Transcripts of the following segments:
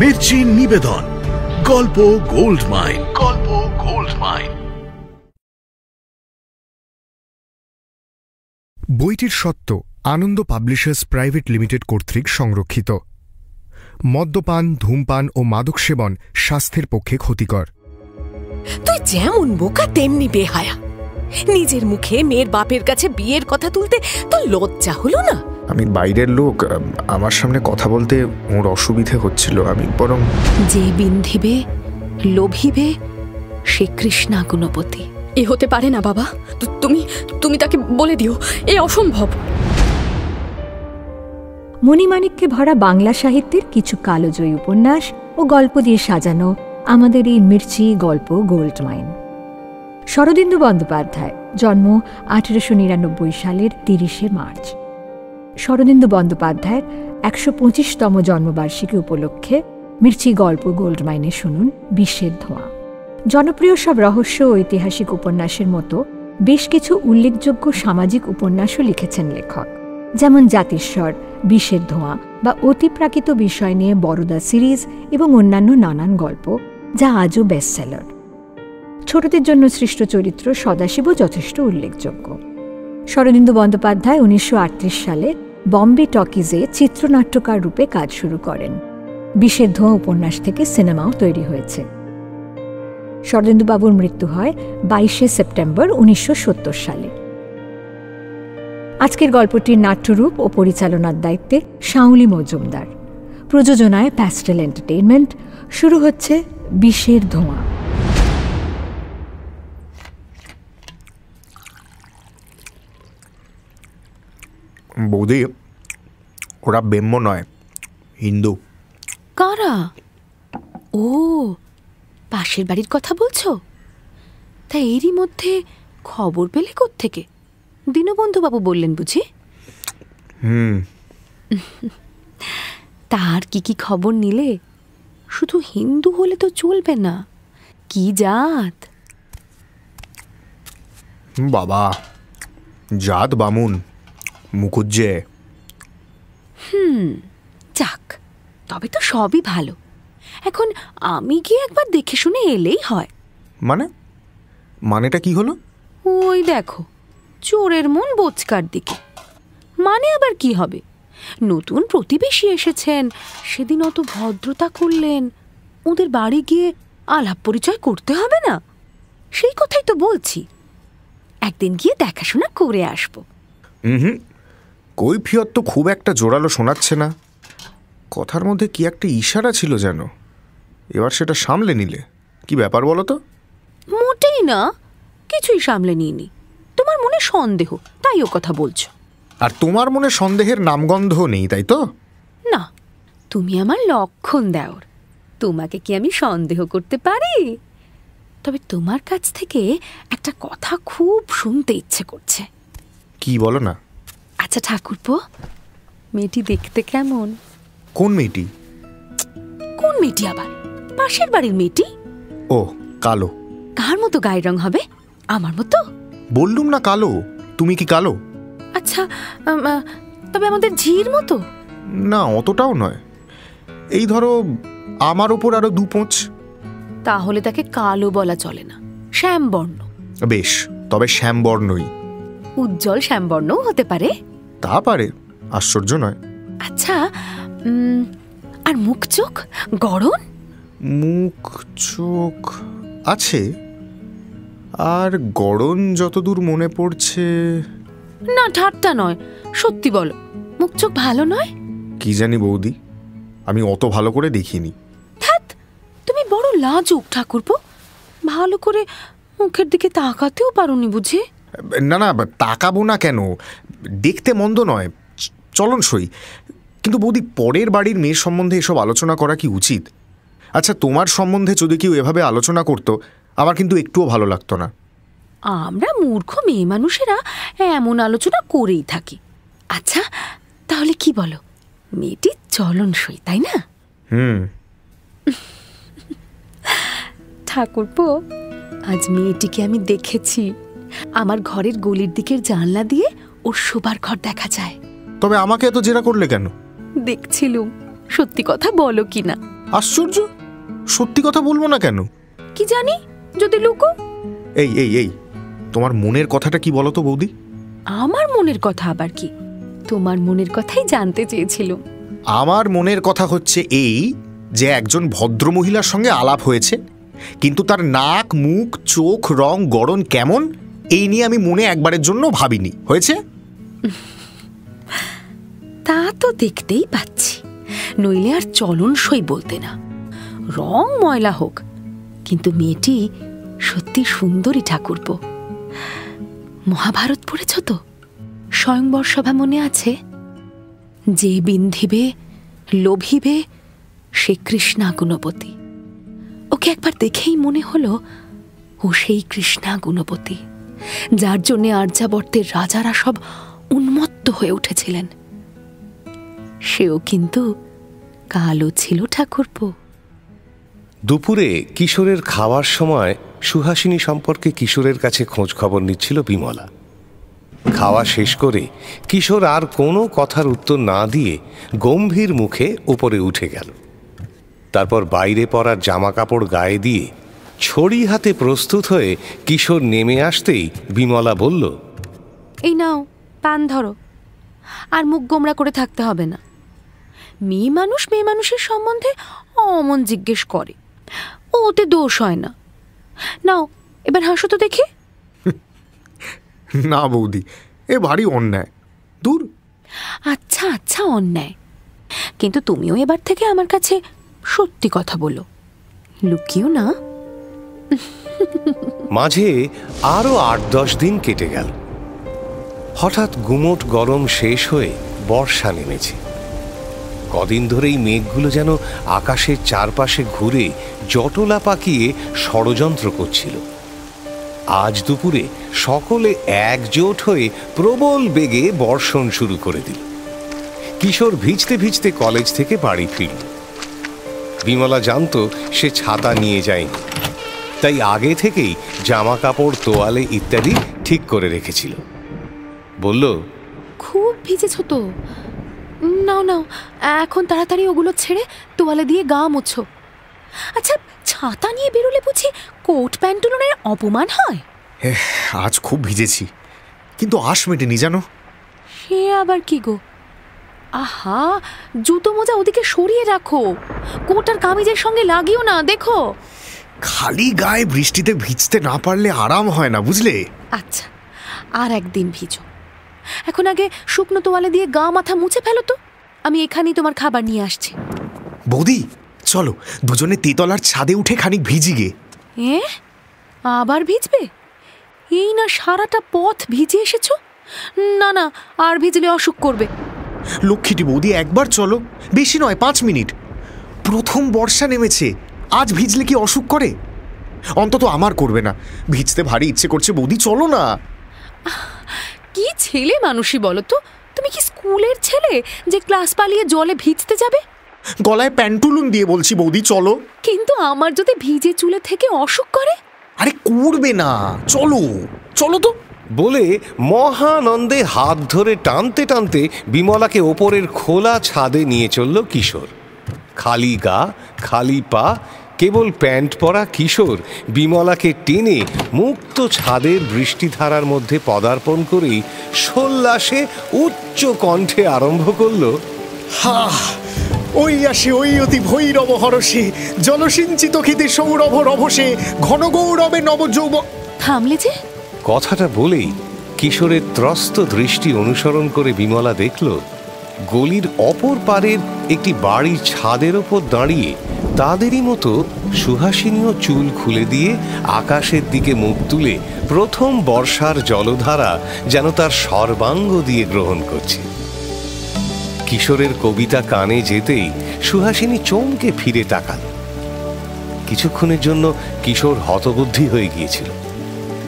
মির্চি নিবেদন, গল্প gold mine. গল্প গোল্ড মাইন। বইটির সত্ত্ব আনন্দ পাবলিশার্স প্রাইভেট লিমিটেড কর্তৃক সংরক্ষিত। মদ্যপান, ধূমপান ও মাদক সেবন স্বাস্থ্যের পক্ষে ক্ষতিকর। তুই যেমন বোকা তেমনি বেহায়া। নিজের মুখে মেয়ের বাপের কাছে বিয়ের কথা তুলতে তোর লজ্জা হলো না? আমি বাইরের লোক, আমার সামনে কথা বলতে ওর অসুবিধে হচ্ছিল। আমি বরং যে বিন্ধিবে লোভিবে সে কৃষ্ণা গুণপতি। এ হতে পারে না বাবা। তুমি তাকে বলে দিও এ অসম্ভব। মণিমাণিক্যে ভরা বাংলা সাহিত্যের কিছু কালোজয়ী উপন্যাস ও গল্প দিয়ে সাজানো আমাদের এই মির্চি গল্প গোল্ড মাইন। শরদিন্দু বন্দ্যোপাধ্যায়, জন্ম 1899 সালের 30শে মার্চ। শরদিন্দু বন্দ্যোপাধ্যায়ের 125তম জন্মবার্ষিকী উপলক্ষে মির্চি গল্প গোল্ড মাইনে শুনুন বিষের ধোঁয়া। জনপ্রিয় সব রহস্য ও ঐতিহাসিক উপন্যাসের মতো বেশ কিছু উল্লেখযোগ্য সামাজিক উপন্যাসও লিখেছেন লেখক, যেমন জাতিস্বর, বিষের ধোঁয়া বা অতিপ্রাকৃত বিষয় নিয়ে বরদা সিরিজ এবং অন্যান্য নানান গল্প, যা আজও বেস্টসেলার। ছোটদের জন্য সৃষ্ট চরিত্র সদাশিবও যথেষ্ট উল্লেখযোগ্য। শরদিন্দু বন্দ্যোপাধ্যায় 1938 সালে বম্বে টকিজে চিত্রনাট্যকার রূপে কাজ শুরু করেন। বিষের ধোঁয়া উপন্যাস থেকে সিনেমাও তৈরি হয়েছে। শরদিন্দুবাবুর মৃত্যু হয় 22শে সেপ্টেম্বর 1970 সালে। আজকের গল্পটির নাট্যরূপ ও পরিচালনার দায়িত্বে শাওলি মজুমদার। প্রযোজনায় প্যাস্টেল এন্টারটেইনমেন্ট। শুরু হচ্ছে বিষের ধোঁয়া। বৌদি, ওরা ব্রাহ্ম নয়, হিন্দু। কারা? ও, পাশের বাড়ির কথা বলছো? তা এরই মধ্যে খবর পেলে কোত্থেকে? দীনবন্ধুবাবু বললেন বুঝি? তার কি কি খবর নিলে? শুধু হিন্দু হলে তো চলবে না, কি জাত? বাবা, জাত বামুন, মুখুজ্জে। যাক, তবে তো সবই ভালো। এখন আমি গিয়ে একবার দেখে শুনে এলেই হয়। মানেটা কি হলো? ওই দেখো, চোরের মন বোচকার দিকে। মানে আবার কি হবে? নতুন প্রতিবেশী এসেছেন, সেদিন অত ভদ্রতা করলেন, ওদের বাড়ি গিয়ে আলাপ পরিচয় করতে হবে না? সেই কথাই তো বলছি, একদিন গিয়ে দেখাশোনা করে আসবো। কৈফিয়ত তো খুব একটা জোরালো শোনাচ্ছে না। কথার মধ্যে কি একটা ইশারা ছিল যেন। এবার সেটা সামলে নিলে কি ব্যাপার বলো তো? মোটেই না, কিছুই সামলে নিইনি। তোমার মনে সন্দেহ, তাই ও কথা বলছো। আর তোমার মনে সন্দেহের নামগন্ধ নেই, তাই তো? না, তুমি আমার লক্ষণ দেওর, তোমাকে কি আমি সন্দেহ করতে পারি? তবে তোমার কাছ থেকে একটা কথা খুব শুনতে ইচ্ছে করছে। কি বলো না? আচ্ছা ঠাকুরপো, মেয়েটি দেখতে কেমন? কোন মেয়েটি? কোন মেয়েটি আবার? পাশের বাড়ির মেয়েটি। ও, কালো। কার মতো গায়ের রং হবে? আমার মতো? বললুম না কালো। তুমি কি কালো? আচ্ছা, তবে আমাদের ঝির মতো? না, অতটাও নয়। এই ধরো আমার ওপর আরো 2 পোঁচ। তাহলে তাকে কালো বলা চলে না, শ্যামবর্ণ। বেশ, তবে শ্যামবর্ণই। উজ্জ্বল শ্যামবর্ণও হতে পারে। তা পারে, আশ্চর্য নয়। আচ্ছা, আর মুখ চোখ গড়ন? মুখ চোখ আছে, আর গড়ন যতদূর মনে পড়ছে। না, ঠাট্টা নয়, সত্যি বলো, মুখ চোখ ভালো নয়? কি জানি বৌদি, আমি অত ভালো করে দেখিনি। ধ্যাৎ, তুমি বড় লাজুক ঠাকুরপো, ভালো করে মুখের দিকে তাকাতেও পারোনি বুঝি? না না, তাকাবো না কেন? দেখতে মন্দ নয়, চলনসই। কিন্তু বৌদি, পরের বাড়ির মেয়ের সম্বন্ধে এসব আলোচনা করা কি উচিত? আচ্ছা, তোমার সম্বন্ধে যদি কেউ এভাবে আলোচনা করতো, আমার কিন্তু একটুও ভালো লাগতো না। আমরা মূর্খ মেয়ে মানুষেরা এমন আলোচনা করেই থাকি। আচ্ছা, তাহলে কি বলো, মেয়েটি চলনসই, তাই না? ঠাকুরপো, আজ মেয়েটিকে আমি দেখেছি। আমার ঘরের গলির দিকের জানলা দিয়ে ওর শোবার ঘর দেখা যায়। তবে আমাকে এত জেরা করলে কেন? দেখছিলুম, সত্যি কথা বলো কিনা। আশ্চর্য, সত্যি কথা বলবো না কেন? কি জানি, যদি লুকো। এই এই এই তোমার মনের কথাটা কি বলো তো বৌদি? আমার মনের কথা আবার কি? তোমার মনের কথাই জানতে চেয়েছিলাম। আমার মনের কথা হচ্ছে এই যে একজন ভদ্রমহিলার সঙ্গে আলাপ হয়েছে, কিন্তু তার নাক, মুখ, চোখ, রং, গড়ন কেমন এই নিয়ে আমি মনে একবারের জন্য ভাবিনি। হয়েছে? তা তো দেখতেই পাচ্ছি, নইলে আর চলন সই বলতে না। রং ময়লা হোক, কিন্তু মেয়েটি সত্যি সুন্দরী ঠাকুরপো। মহাভারত পড়েছ তো? স্বয়ংবর সভা মনে আছে? যে বিন্ধিবে লোভিবে সে কৃষ্ণা গুণবতী। ওকে একবার দেখেই মনে হলো ও সেই কৃষ্ণা গুণবতী, যার জন্যে আর্যাবর্তের রাজারা সব উন্মত্ত হয়ে উঠেছিলেন। সেও কিন্তু কালো ছিল ঠাকুরপো। দুপুরে কিশোরের খাওয়ার সময় সুহাসিনী সম্পর্কে কিশোরের কাছে খোঁজ খবর নিচ্ছিল বিমলা। খাওয়া শেষ করে কিশোর আর কোনো কথার উত্তর না দিয়ে গম্ভীর মুখে উপরে উঠে গেল। তারপর বাইরে পরার জামা কাপড় গায়ে দিয়ে ছড়ি হাতে প্রস্তুত হয়ে কিশোর নেমে আসতেই বিমলা বলল, এই নাও পান ধরো, আর মুখ গোমরা করে থাকতে হবে না। মেয়ে মানুষের সম্বন্ধে অমন জিজ্ঞেস করে, ওতে দোষ হয় না। নাও এবার হাসো তো দেখি। না বৌদি, এ ভারী অন্যায়। দূর। আচ্ছা আচ্ছা, অন্যায়, কিন্তু তুমিও এবার থেকে আমার কাছে সত্যি কথা বলো, লুকিও না। মাঝে আরো ৮-১০ দিন কেটে গেল। হঠাৎ গুমোট গরম শেষ হয়ে বর্ষা নেমেছে। কদিন ধরেই মেঘগুলো যেন আকাশের চারপাশে ঘুরে জটলা পাকিয়ে ষড়যন্ত্র করছিল। আজ দুপুরে সকলে একজোট হয়ে প্রবল বেগে বর্ষণ শুরু করে দিল। কিশোর ভিজতে ভিজতে কলেজ থেকে বাড়ি ফিরল। বিমলা জানত সে ছাতা নিয়ে যায়নি, তাই আগে থেকেই জামা কাপড়, তোয়ালে ইত্যাদি ঠিক করে রেখেছিল। বলল, খুব ভিজেছ তো, নাও নাও এখন তাড়াতাড়ি ওগুলো ছেড়ে তোয়ালে দিয়ে গা মুছো। আচ্ছা, ছাতা নিয়ে বেরোলে বুঝি কোট প্যান্টুলনের অপমান হয়? আজ খুব ভিজেছি, কিন্তু আশ মেটেনি জানো। সে আবার কি গো? আহা, জুতো মোজা ওদিকে সরিয়ে রাখো, কোট আর কামিজের সঙ্গে লাগিও না, দেখো। খালি গায়ে বৃষ্টিতে ভিজতে না পারলে আরাম হয় না, বুঝলে? আচ্ছা, আর একদিন ভিজো। এখন আগে শুকনো তোয়ালে দিয়ে গা মাথা মুছে ফেলো তো, আমি এখানেই তোমার খাবার নিয়ে আসছি। বৌদি চলো দুজনে তেতলার ছাদে উঠে খানিক ভিজি গে। আবার ভিজবে? এই না সারাটা পথ ভিজে এসেছো। না না, আর ভিজলে অসুখ করবে। লক্ষ্মীটি বৌদি, একবার চলো, বেশি নয় 5 মিনিট। প্রথম বর্ষা নেমেছে, আজ ভিজলে কি অসুখ করে? অন্তত আমার করবে না। ভিজতে ভারী ইচ্ছে করছে বৌদি, চলো না। কি ছেলে মানুষই বলো তো, তুমি কি স্কুলের ছেলে যে ক্লাস পালিয়ে জলে ভিজতে যাবে? গলায় প্যান্টুলুন দিয়ে বলছি বৌদি, চলো। কিন্তু আমার যদি ভিজে চুলে থেকে অসুখ করে? আরে করবে না, চলো চলো তো বলে মহানন্দে হাত ধরে টানতে টানতে বিমলাকে ওপরের খোলা ছাদে নিয়ে চলল কিশোর। খালি গা, খালি পা, কেবল প্যান্ট পরা কিশোর বিমলাকে টেনে মুক্ত ছাদের বৃষ্টিধারার মধ্যে পদার্পণ করেই সোল্লাসে উচ্চ কণ্ঠে আরম্ভ করল, হা ওই আসে ওই অতি ভৈরব হরসে, জলসিঞ্চিত খিতে সৌরভ রভসে, ঘন গৌরবে নবযৌব। থামলে যে? কথাটা বলেই কিশোরের ত্রস্ত দৃষ্টি অনুসরণ করে বিমলা দেখল গলির অপর পারের একটি বাড়ির ছাদের ওপর দাঁড়িয়ে তাদেরই মতো সুহাসিনীও চুল খুলে দিয়ে আকাশের দিকে মুখ তুলে প্রথম বর্ষার জলধারা যেন তার সর্বাঙ্গ দিয়ে গ্রহণ করছে। কিশোরের কবিতা কানে যেতেই সুহাসিনী চমকে ফিরে তাকাল। কিছুক্ষণের জন্য কিশোর হতবুদ্ধি হয়ে গিয়েছিল,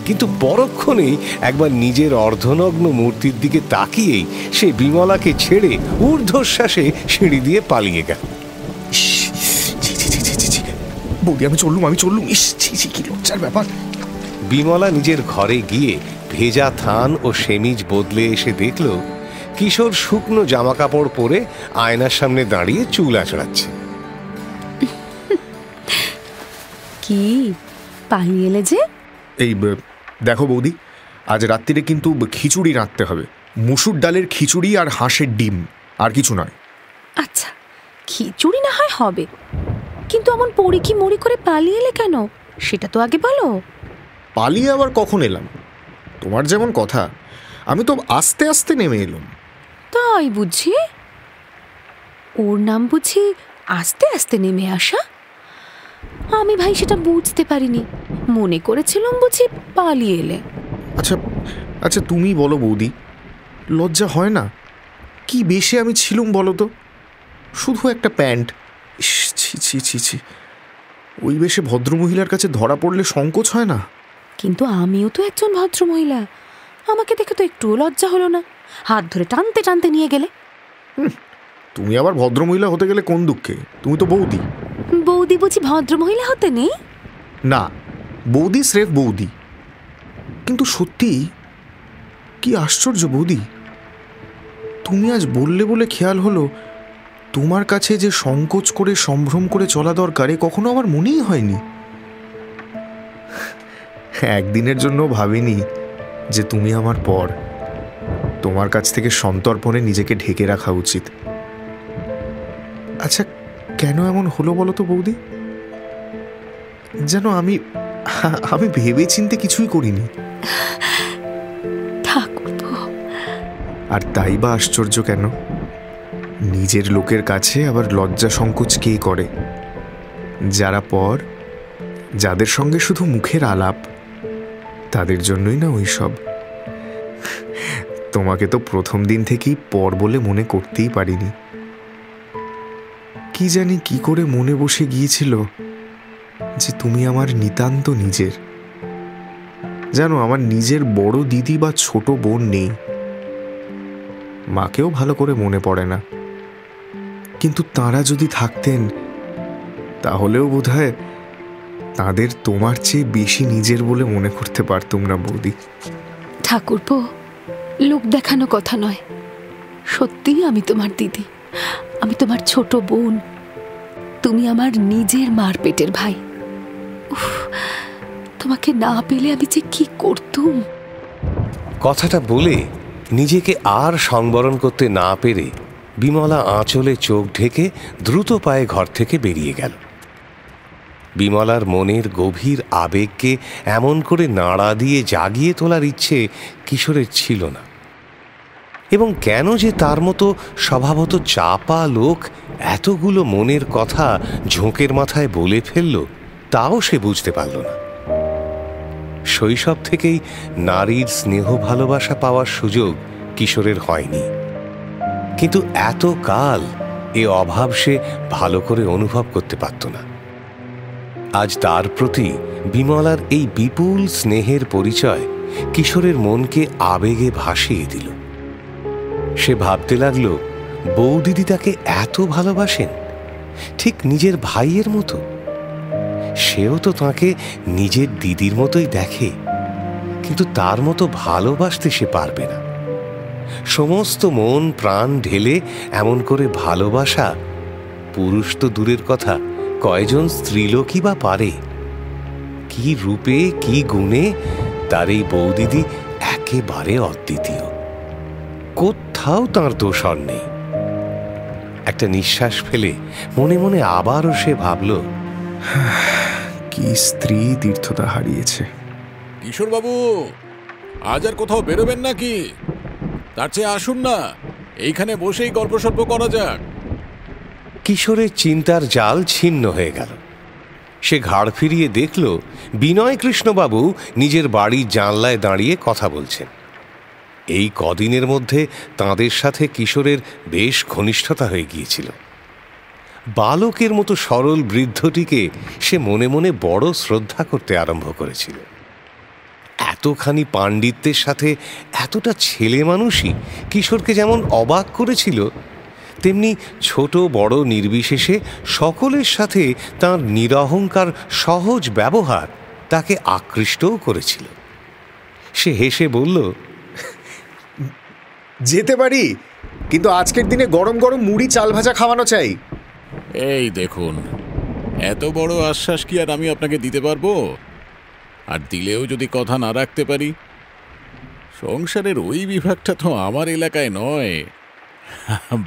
কিন্তু পরক্ষণেই একবার নিজের অর্ধনগ্ন মূর্তির দিকে তাকিয়েই সে বিমলাকে ছেড়ে ঊর্ধ্বশ্বাসে সিঁড়ি দিয়ে পালিয়ে গেল। বৌদি আমি চললুম। ইস, কি লজ্জার ব্যাপার। বিমলা নিজের ঘরে গিয়ে ভেজা থান ও সেমিজ বদলে এসে দেখল কিশোর শুকনো জামা কাপড় পরে আয়নার সামনে দাঁড়িয়ে চুল আঁচড়াচ্ছে। কি পালিয়ে এলে যে? এই দেখো বৌদি, আজ রাত্রিরে কিন্তু খিচুড়ি রাঁধতে হবে। মুসুর ডালের খিচুড়ি আর হাঁসের ডিম, আর কিছু নয়। আচ্ছা, খিচুড়ি না হয় হবে, কিন্তু এমন পড়ি কি মরি করে পালিয়ে এলে কেন সেটা তো আগে বলো। পালিয়ে আবার কখন এলাম? তোমার যেমন কথা, আমি তো আস্তে আস্তে নেমে এলাম। তাই বুঝি? ওর নাম বুঝি আস্তে আস্তে নেমে আসা? আমি ভাই সেটা বুঝতে পারিনি, মনে করেছিলাম বুঝি পালিয়ে এলে। আচ্ছা আচ্ছা, তুমি বলো বৌদি, লজ্জা হয় না? কি বেশে আমি ছিলুম বলো তো, শুধু একটা প্যান্ট। ছি ছি ছি ছি, ওই বেশে ভদ্রমহিলার কাছে ধরা পড়লে সংকোচ হয় না? কিন্তু আমিও তো একজন ভদ্রমহিলা, আমাকে দেখে তো একটুও লজ্জা হলো না। হাত ধরে টানতে টানতে নিয়ে গেলে। তুমি আবার ভদ্রমহিলা হতে গেলে কোন দুঃখে? তুমি তো বৌদি। বৌদি বুঝি ভদ্রমহিলা হতে নেই? না, বৌদি স্রেফ বৌদি। কিন্তু সত্যি কি আশ্চর্য বৌদি, তুমি আজ বললে বলে খেয়াল হলো, তোমার কাছে যে সংকোচ করে সম্ভ্রম করে চলা দরকার, এ কখনো আমার মনেই হয়নি। একদিনের জন্য ভাবিনি যে তুমি আমার পর, তোমার কাছ থেকে সন্তর্পণে নিজেকে ঢেকে রাখা উচিত। আচ্ছা, কেন এমন হলো বলো তো বৌদি? যেন আমি ভেবে চিন্তে কিছুই করিনি। আর তাই বা আশ্চর্য কেন? নিজের লোকের কাছে আবার লজ্জা সংকোচ কে করে? যারা পর, যাদের সঙ্গে শুধু মুখের আলাপ, তাদের জন্যই না ওই সব। তোমাকে তো প্রথম দিন থেকেই পর বলে মনে করতেই পারিনি। কি জানি কি করে মনে বসে গিয়েছিল যে তুমি আমার নিতান্ত নিজের। জানো, আমার নিজের বড় দিদি বা ছোট বোন নেই, মাকেও ভালো করে মনে পড়ে না। কিন্তু তাঁরা যদি থাকতেন, তাহলেও বোধহয় তাদের তোমার চেয়ে বেশি নিজের বলে মনে করতে পারতুম না বৌদি। ঠাকুরপো, লোক দেখানো কথা নয়, সত্যিই আমি তোমার দিদি, আমি তোমার ছোট বোন, তুমি আমার নিজের মার পেটের ভাই। উফ, তোমাকে না পেলে আমি যে কি করতুম। কথাটা বলে নিজেকে আর সংবরণ করতে না পেরে বিমলা আঁচলে চোখ ঢেকে দ্রুত পায়ে ঘর থেকে বেরিয়ে গেল। বিমলার মনের গভীর আবেগকে এমন করে নাড়া দিয়ে জাগিয়ে তোলার ইচ্ছে কিশোরের ছিল না, এবং কেন যে তার মতো স্বভাবত চাপা লোক এতগুলো মনের কথা ঝোঁকের মাথায় বলে ফেলল, তাও সে বুঝতে পারল না। শৈশব থেকেই নারীর স্নেহ ভালোবাসা পাওয়ার সুযোগ কিশোরের হয়নি, কিন্তু এত কাল এ অভাব সে ভালো করে অনুভব করতে পারত না। আজ তার প্রতি বিমলার এই বিপুল স্নেহের পরিচয় কিশোরের মনকে আবেগে ভাসিয়ে দিল। সে ভাবতে লাগল, বৌদিদি তাকে এত ভালোবাসেন, ঠিক নিজের ভাইয়ের মতো। সেও তো তাকে নিজের দিদির মতোই দেখে, কিন্তু তার মতো ভালোবাসতে সে পারবে না। সমস্ত মন প্রাণ ঢেলে এমন করে ভালোবাসা পুরুষ তো দূরের কথা, কয়জন স্ত্রীলোকই বা পারে? কি রূপে কি গুণে তার এই বৌদিদি একেবারে অদ্বিতীয়, কোথাও তাঁর দোষর নেই। একটা নিঃশ্বাস ফেলে মনে মনে আবারও সে ভাবল, কি স্ত্রী তীর্থতা হারিয়েছে। কিশোর বাবু, আজ আর কোথাও বেরোবেন নাকি? তার চেয়ে আসুন না, এইখানে বসেই গল্প সল্প করা যাক। কিশোরের চিন্তার জাল ছিন্ন হয়ে গেল। সে ঘাড় ফিরিয়ে দেখল বিনয় কৃষ্ণবাবু নিজের বাড়ির জানলায় দাঁড়িয়ে কথা বলছেন। এই কদিনের মধ্যে তাঁদের সাথে কিশোরের বেশ ঘনিষ্ঠতা হয়ে গিয়েছিল। বালকের মতো সরল বৃদ্ধটিকে সে মনে মনে বড় শ্রদ্ধা করতে আরম্ভ করেছিল। এতখানি পাণ্ডিত্যের সাথে এতটা ছেলে মানুষই কিশোরকে যেমন অবাক করেছিল, তেমনি ছোট বড় নির্বিশেষে সকলের সাথে তাঁর নিরহংকার সহজ ব্যবহার তাকে আকৃষ্টও করেছিল। সে হেসে বলল, যেতে পারি, কিন্তু আজকের দিনে গরম গরম মুড়ি চাল ভাজা খাওয়ানো চাই। এই দেখুন, এত বড় আশ্বাস কি আর আমি আপনাকে দিতে পারবো? আর দিলেও যদি কথা না রাখতে পারি? সংসারের ওই বিভাগটা তো আমার এলাকায় নয়,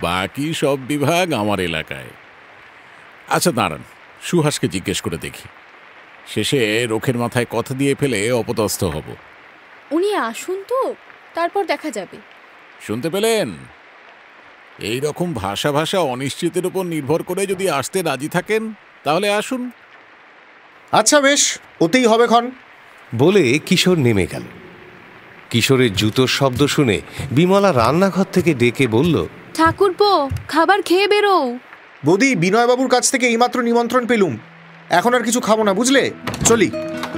বাকি সব বিভাগ আমার এলাকায়। আচ্ছা দাঁড়ান, সুহাসকে জিজ্ঞেস করে দেখি। শেষে রোখের মাথায় কথা দিয়ে ফেলে অপদস্থ হব। উনি আসুন তো, তারপর দেখা যাবে। শুনতে পেলেন? এই রকম ভাষা ভাষা অনিশ্চিতের উপর নির্ভর করে যদি আসতে রাজি থাকেন তাহলে আসুন। আচ্ছা বেশ, ওতেই হবে ক্ষণ। বলে কিশোর নেমে গেল। কিশোরের জুতোর শব্দ শুনে বিমলা রান্নাঘর থেকে ডেকে বলল, ঠাকুরপো, খাবার খেয়ে বেরো। বৌদি, বিনয়বাবুর কাছ থেকে এইমাত্র নিমন্ত্রণ পেলুম, এখন আর কিছু খাবো না, বুঝলে? চলি।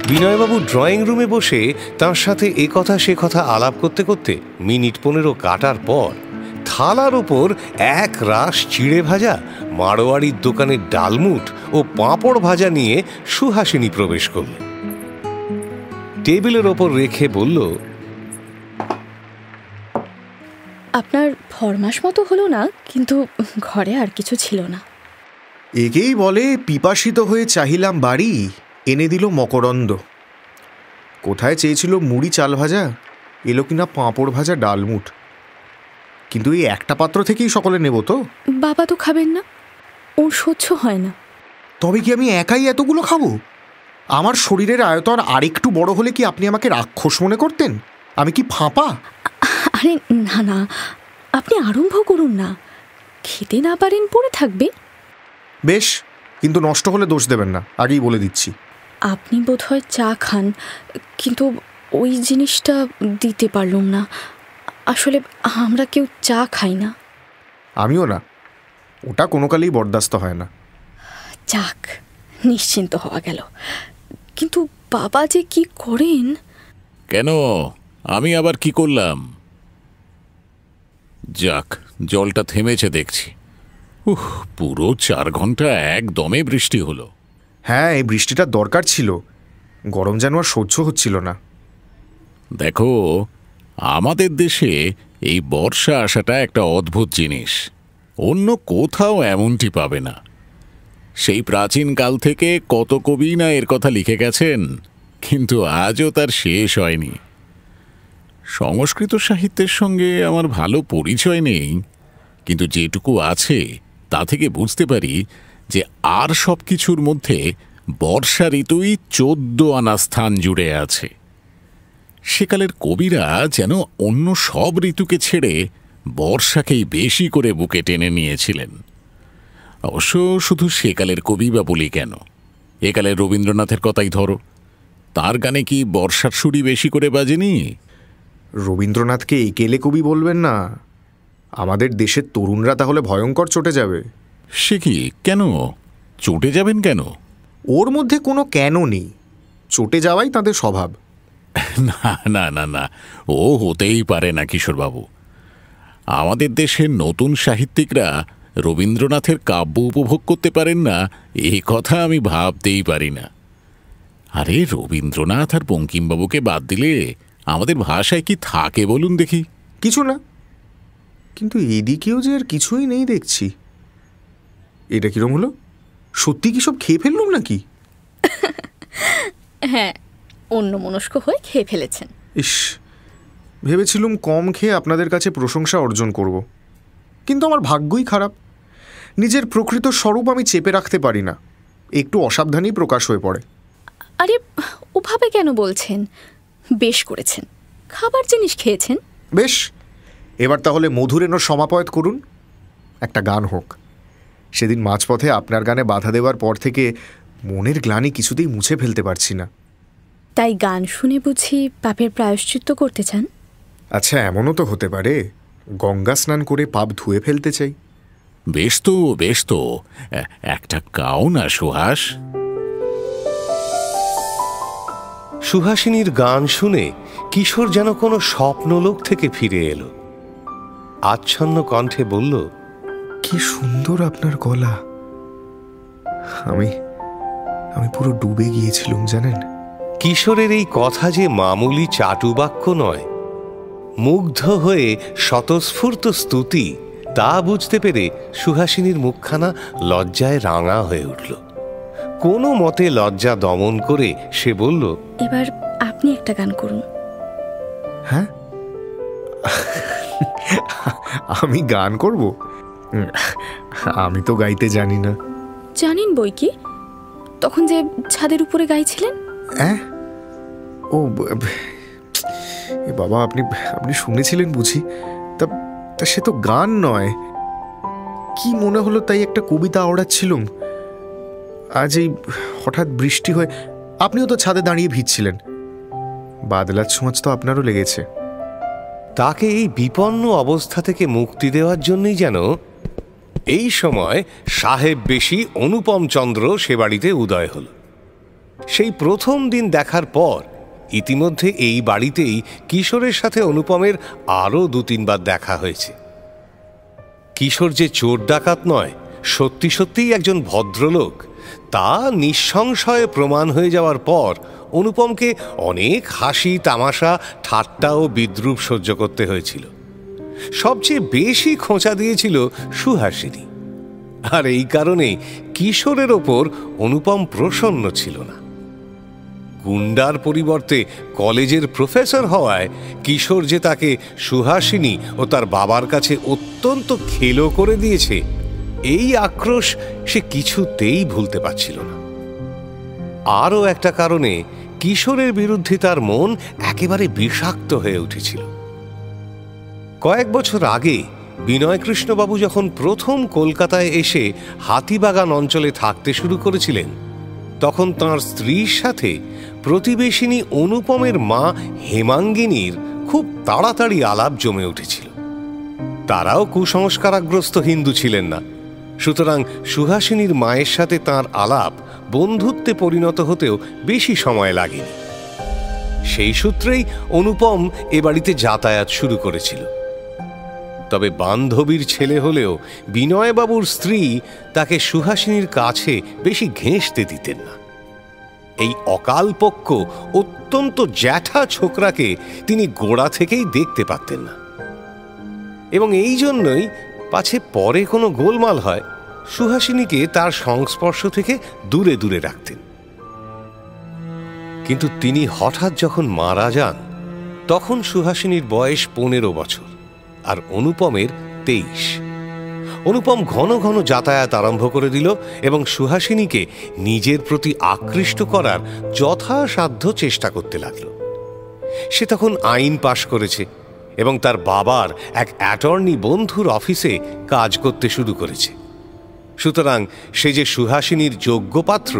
বিনয়বাবু ড্রয়িং রুমে বসে তার সাথে এ কথা সে কথা আলাপ করতে করতে মিনিট 15 কাটার পর থালার ওপর এক রাশ চিড়ে ভাজা, মারোয়াড়ির দোকানের ডালমুট ও পাঁপড় ভাজা নিয়ে সুহাসিনী প্রবেশ করল। টেবিলের ওপর রেখে বলল, আপনার ফরমাস মতো হলো না, কিন্তু ঘরে আর কিছু ছিল না। একেই বলে পিপাসিত হয়ে চাহিলাম বাড়ি, এনে দিল মকরন্দ। কোথায় চেয়েছিল মুড়ি চাল ভাজা, এলো কিনা পাঁপড় ভাজা ডালমুট। কিন্তু এই একটা পাত্র থেকেই সকলে নেব তো? বাবা তো খাবেন না, ওর সহ্য হয় না। তবে কি আমি একাই এতগুলো খাবো? আমার শরীরের আয়তন আরেকটু বড় হলে কি আপনি আমাকে রাক্ষস মনে করতেন? আমি কি ফাঁপা? আরে না না, আপনি আরম্ভ করুন না। খেতে না পারেন পড়ে থাকবে। বেশ, কিন্তু নষ্ট হলে দোষ দেবেন না, আগেই বলে দিচ্ছি। আপনি বোধহয় চা খান, কিন্তু ওই জিনিসটা দিতে পারলাম না। আসলে আমরা কেউ চা খাই না। আমিও না, ওটা কোনো কালেই বরদাস্ত হয় না। যাক, নিশ্চিন্ত হওয়া গেল। কিন্তু বাবা যে কি করেন। কেন, আমি আবার কি করলাম? যাক, জলটা থেমেছে দেখছি। পুরো 4 ঘন্টা একদমে বৃষ্টি হলো। হ্যাঁ, এই বৃষ্টিটা দরকার ছিল, গরম যেন আর সহ্য হচ্ছিল না। দেখো, আমাদের দেশে এই বর্ষা আসাটা একটা অদ্ভুত জিনিস, অন্য কোথাও এমনটি পাবে না। সেই প্রাচীন কাল থেকে কত কবি না এর কথা লিখে গেছেন, কিন্তু আজও তার শেষ হয়নি। সংস্কৃত সাহিত্যের সঙ্গে আমার ভালো পরিচয় নেই, কিন্তু যেটুকু আছে তা থেকে বুঝতে পারি যে আর সব কিছুর মধ্যে বর্ষা ঋতুই 14 আনা স্থান জুড়ে আছে। সেকালের কবিরা যেন অন্য সব ঋতুকে ছেড়ে বর্ষাকেই বেশি করে বুকে টেনে নিয়েছিলেন। অবশ্য শুধু সেকালের কবি বা বলি কেন, একালের রবীন্দ্রনাথের কথাই ধরো, তার গানে কি বর্ষার সুরই বেশি করে বাজেনি? রবীন্দ্রনাথকে একেলে কবি বলবেন না, আমাদের দেশের তরুণরা তাহলে ভয়ঙ্কর চটে যাবে। সে কি, কেন চটে যাবেন কেন? ওর মধ্যে কোনো কেন নেই, চটে যাওয়াই তাদের স্বভাব। না না না না, ও হতেই পারে না কিশোরবাবু। আমাদের দেশের নতুন সাহিত্যিকরা রবীন্দ্রনাথের কাব্য উপভোগ করতে পারেন না, এই কথা আমি ভাবতেই পারি না। আরে রবীন্দ্রনাথ আর বঙ্কিমবাবুকে বাদ দিলে আমাদের ভাষায় কি থাকে বলুন দেখি? কিছু না, কিন্তু এদিকেও যে আর কিছুই নেই দেখছি। এটা কিরম হলো? সত্যি কি সব খেয়ে ফেললাম নাকি? হ্যাঁ, অন্য মনস্ক হয়ে খেয়ে ফেলেছেন। ইস, ভেবেছিলুম কম খেয়ে আপনাদের কাছে প্রশংসা অর্জন করব, কিন্তু আমার ভাগ্যই খারাপ। নিজের প্রকৃত স্বরূপ আমি চেপে রাখতে পারি না, একটু অসাবধানেই প্রকাশ হয়ে পড়ে। আরে ওভাবে কেন বলছেন? বেশ করেছেন, খাবার জিনিস খেয়েছেন। বেশ, এবার তাহলে মধুরেণর সমাপয়ত করুন, একটা গান হোক। সেদিন মাঝপথে আপনার গানে বাধা দেওয়ার পর থেকে মনের গ্লানি কিছুতেই মুছে ফেলতে পারছি না। তাই গান শুনে বুঝি পাপের প্রায়শ্চিত্ত করতে চান? আচ্ছা, এমনও তো হতে পারে গঙ্গা স্নান করে পাপ ধুয়ে ফেলতে চাই। বেশ তো বেশ তো, একটা গাও না সুহাস। সুহাসিনীর গান শুনে কিশোর যেন কোনো স্বপ্নলোক থেকে ফিরে এলো। আচ্ছন্ন কণ্ঠে বলল, কি সুন্দর আপনার গলা। আমি পুরো ডুবে গিয়েছিলাম জানেন। কিশোরের এই কথা যে মামুলি চাটুবাক্য নয়, মুগ্ধ হয়ে স্বতঃস্ফূর্ত স্তুতি, তা বুঝতে পেরে সুহাসিনীর মুখখানা লজ্জায় রাঙা হয়ে উঠল। কোনো মতে লজ্জা দমন করে সে বলল, এবার আপনি একটা গান করুন। হ্যাঁ, আমি গান করব? আমি তো গাইতে জানি না। জানেন বই কি, তখন যে ছাদের উপরে গাইছিলেন। হ্যাঁ, ও বাবা, আপনি আপনি শুনেছিলেন বুঝি? তা তা সে তো গান নয়, কি মনে হলো তাই একটা কবিতা আওড়াচ্ছিলুম। আজ এই হঠাৎ বৃষ্টি হয়ে আপনিও তো ছাদে দাঁড়িয়ে ভিজছিলেন, বাদলার ছোঁয়াচ তো আপনারও লেগেছে। তাকে এই বিপন্ন অবস্থা থেকে মুক্তি দেওয়ার জন্যই যেন এই সময় সাহেব বেশি অনুপম চন্দ্র সে বাড়িতে উদয় হল। সেই প্রথম দিন দেখার পর ইতিমধ্যে এই বাড়িতেই কিশোরের সাথে অনুপমের আরও 2-3 বার দেখা হয়েছে। কিশোর যে চোর ডাকাত নয়, সত্যি সত্যিই একজন ভদ্রলোক, তা নিঃসংশয়ে প্রমাণ হয়ে যাওয়ার পর অনুপমকে অনেক হাসি তামাশা, ঠাট্টা ও বিদ্রূপ সহ্য করতে হয়েছিল। সবচেয়ে বেশি খোঁচা দিয়েছিল সুহাসিনী, আর এই কারণে কিশোরের ওপর অনুপম প্রসন্ন ছিল না। গুন্ডার পরিবর্তে কলেজের প্রফেসর হওয়ায় কিশোর যে তাকে সুহাসিনী ও তার বাবার কাছে অত্যন্ত খেলো করে দিয়েছে, এই আক্রোশ সে কিছুতেই ভুলতে পারছিল না। আরও একটা কারণে কিশোরের বিরুদ্ধে তার মন একেবারে বিষাক্ত হয়ে উঠেছিল। কয়েক বছর আগে বিনয়কৃষ্ণবাবু যখন প্রথম কলকাতায় এসে হাতিবাগান অঞ্চলে থাকতে শুরু করেছিলেন, তখন তাঁর স্ত্রীর সাথে প্রতিবেশিনী অনুপমের মা হেমাঙ্গিনীর খুব তাড়াতাড়ি আলাপ জমে উঠেছিল। তারাও কুসংস্কারগ্রস্ত হিন্দু ছিলেন না, সুতরাং সুহাসিনীর মায়ের সাথে তাঁর আলাপ বন্ধুত্বে পরিণত হতেও বেশি সময় লাগেনি। সেই সূত্রেই অনুপম এ বাড়িতে যাতায়াত শুরু করেছিল। তবে বান্ধবীর ছেলে হলেও বিনয়বাবুর স্ত্রী তাকে সুহাসিনীর কাছে বেশি ঘেঁষতে দিতেন না। এই অকালপক্ষ অত্যন্ত জ্যাঠা ছোকরাকে তিনি গোড়া থেকেই দেখতে পারতেন না, এবং এই জন্যই পাছে পরে কোনো গোলমাল হয়, সুহাসিনীকে তার সংস্পর্শ থেকে দূরে দূরে রাখতেন। কিন্তু তিনি হঠাৎ যখন মারা যান, তখন সুহাসিনীর বয়স 15 বছর আর অনুপমের 23। অনুপম ঘন ঘন যাতায়াত আরম্ভ করে দিল এবং সুহাসিনীকে নিজের প্রতি আকৃষ্ট করার যথাসাধ্য চেষ্টা করতে লাগল। সে তখন আইন পাশ করেছে এবং তার বাবার এক অ্যাটর্নি বন্ধুর অফিসে কাজ করতে শুরু করেছে। সুতরাং সে যে সুহাসিনীর যোগ্য পাত্র,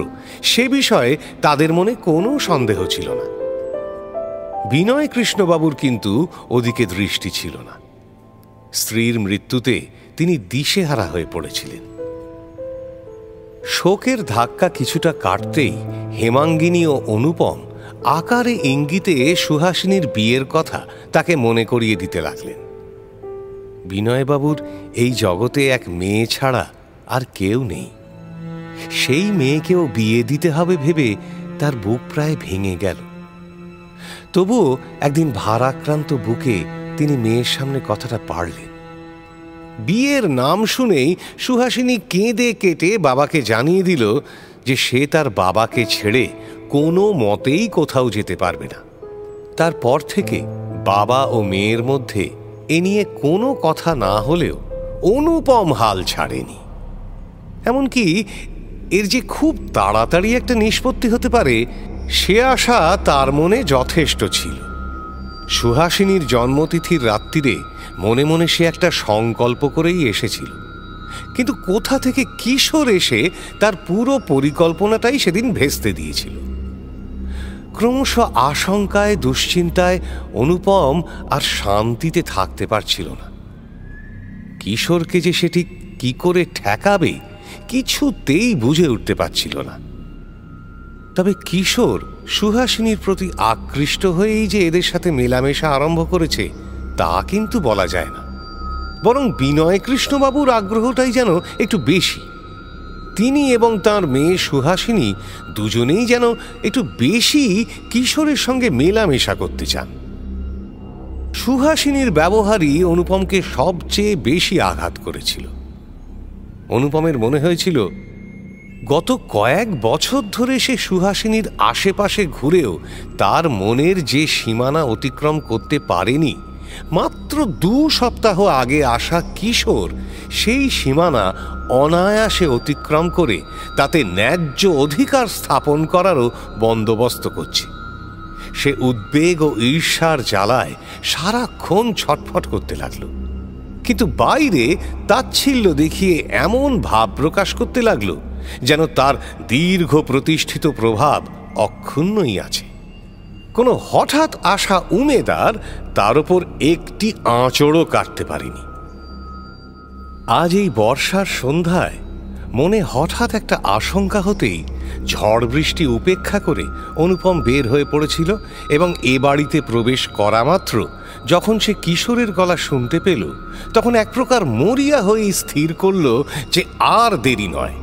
সে বিষয়ে তাদের মনে কোনো সন্দেহ ছিল না। বিনয়কৃষ্ণবাবুর কিন্তু ওদিকে দৃষ্টি ছিল না। স্ত্রীর মৃত্যুতে তিনি দিশেহারা হয়ে পড়েছিলেন। শোকের ধাক্কা কিছুটা কাটতেই হেমাঙ্গিনী ও অনুপম আকারে ইঙ্গিতে সুহাসিনীর বিয়ের কথা তাকে মনে করিয়ে দিতে লাগলেন। বিনয়বাবুর এই জগতে এক মেয়ে ছাড়া আর কেউ নেই। সেই মেয়েকেও বিয়ে দিতে হবে ভেবে তার বুক প্রায় ভেঙে গেল। তবুও একদিন ভারাক্রান্ত বুকে তিনি মেয়ের সামনে কথাটা পারলেন। বিয়ের নাম শুনেই সুহাসিনী কেঁদে কেটে বাবাকে জানিয়ে দিল যে সে তার বাবাকে ছেড়ে কোনো মতেই কোথাও যেতে পারবে না। তারপর থেকে বাবা ও মেয়ের মধ্যে এ নিয়ে কোনো কথা না হলেও অনুপম হাল ছাড়েনি। এমনকি এর যে খুব তাড়াতাড়ি একটা নিষ্পত্তি হতে পারে, সে আশা তার মনে যথেষ্ট ছিল। সুহাসিনীর জন্মতিথির রাত্রিরে মনে মনে সে একটা সংকল্প করেই এসেছিল, কিন্তু কোথা থেকে কিশোর এসে তার পুরো পরিকল্পনাটাই সেদিন ভেস্তে দিয়েছিল। ক্রমশ আশঙ্কায় দুশ্চিন্তায় অনুপম আর শান্তিতে থাকতে পারছিল না। কিশোরকে যে সেটি কি করে ঠেকাবে কিছুতেই বুঝে উঠতে পারছিল না। তবে কিশোর সুহাসিনীর প্রতি আকৃষ্ট হয়েই যে এদের সাথে মেলামেশা আরম্ভ করেছে তা কিন্তু বলা যায় না, বরং বিনয়কৃষ্ণবাবুর আগ্রহটাই যেন একটু বেশি। তিনি এবং তার মেয়ে সুহাসিনী দুজনেই যেন একটু বেশি কিশোরের সঙ্গে মেলামেশা করতে চান। সুহাসিনীর ব্যবহারই অনুপমকে সবচেয়ে বেশি আঘাত করেছিল। অনুপমের মনে হয়েছিল গত কয়েক বছর ধরে সে সুহাসিনীর আশেপাশে ঘুরেও তার মনের যে সীমানা অতিক্রম করতে পারেনি, মাত্র 2 সপ্তাহ আগে আসা কিশোর সেই সীমানা অনায়াসে অতিক্রম করে তাতে ন্যায্য অধিকার স্থাপন করারও বন্দোবস্ত করছে। সে উদ্বেগ ও ঈর্ষার জ্বালায় সারাক্ষণ ছটফট করতে লাগলো, কিন্তু বাইরে তাচ্ছিল্য দেখিয়ে এমন ভাব প্রকাশ করতে লাগলো যেন তার দীর্ঘ প্রতিষ্ঠিত প্রভাব অক্ষুণ্ণই আছে। কোনো হঠাৎ আসা উমেদার তার উপর একটি আঁচড়ও কাটতে পারেনি। আজ এই বর্ষার সন্ধ্যায় মনে হঠাৎ একটা আশঙ্কা হতেই ঝড় বৃষ্টি উপেক্ষা করে অনুপম বের হয়ে পড়েছিল, এবং এ বাড়িতে প্রবেশ করা মাত্র যখন সে কিশোরের গলা শুনতে পেল, তখন এক প্রকার মরিয়া হয়ে স্থির করল যে আর দেরি নয়,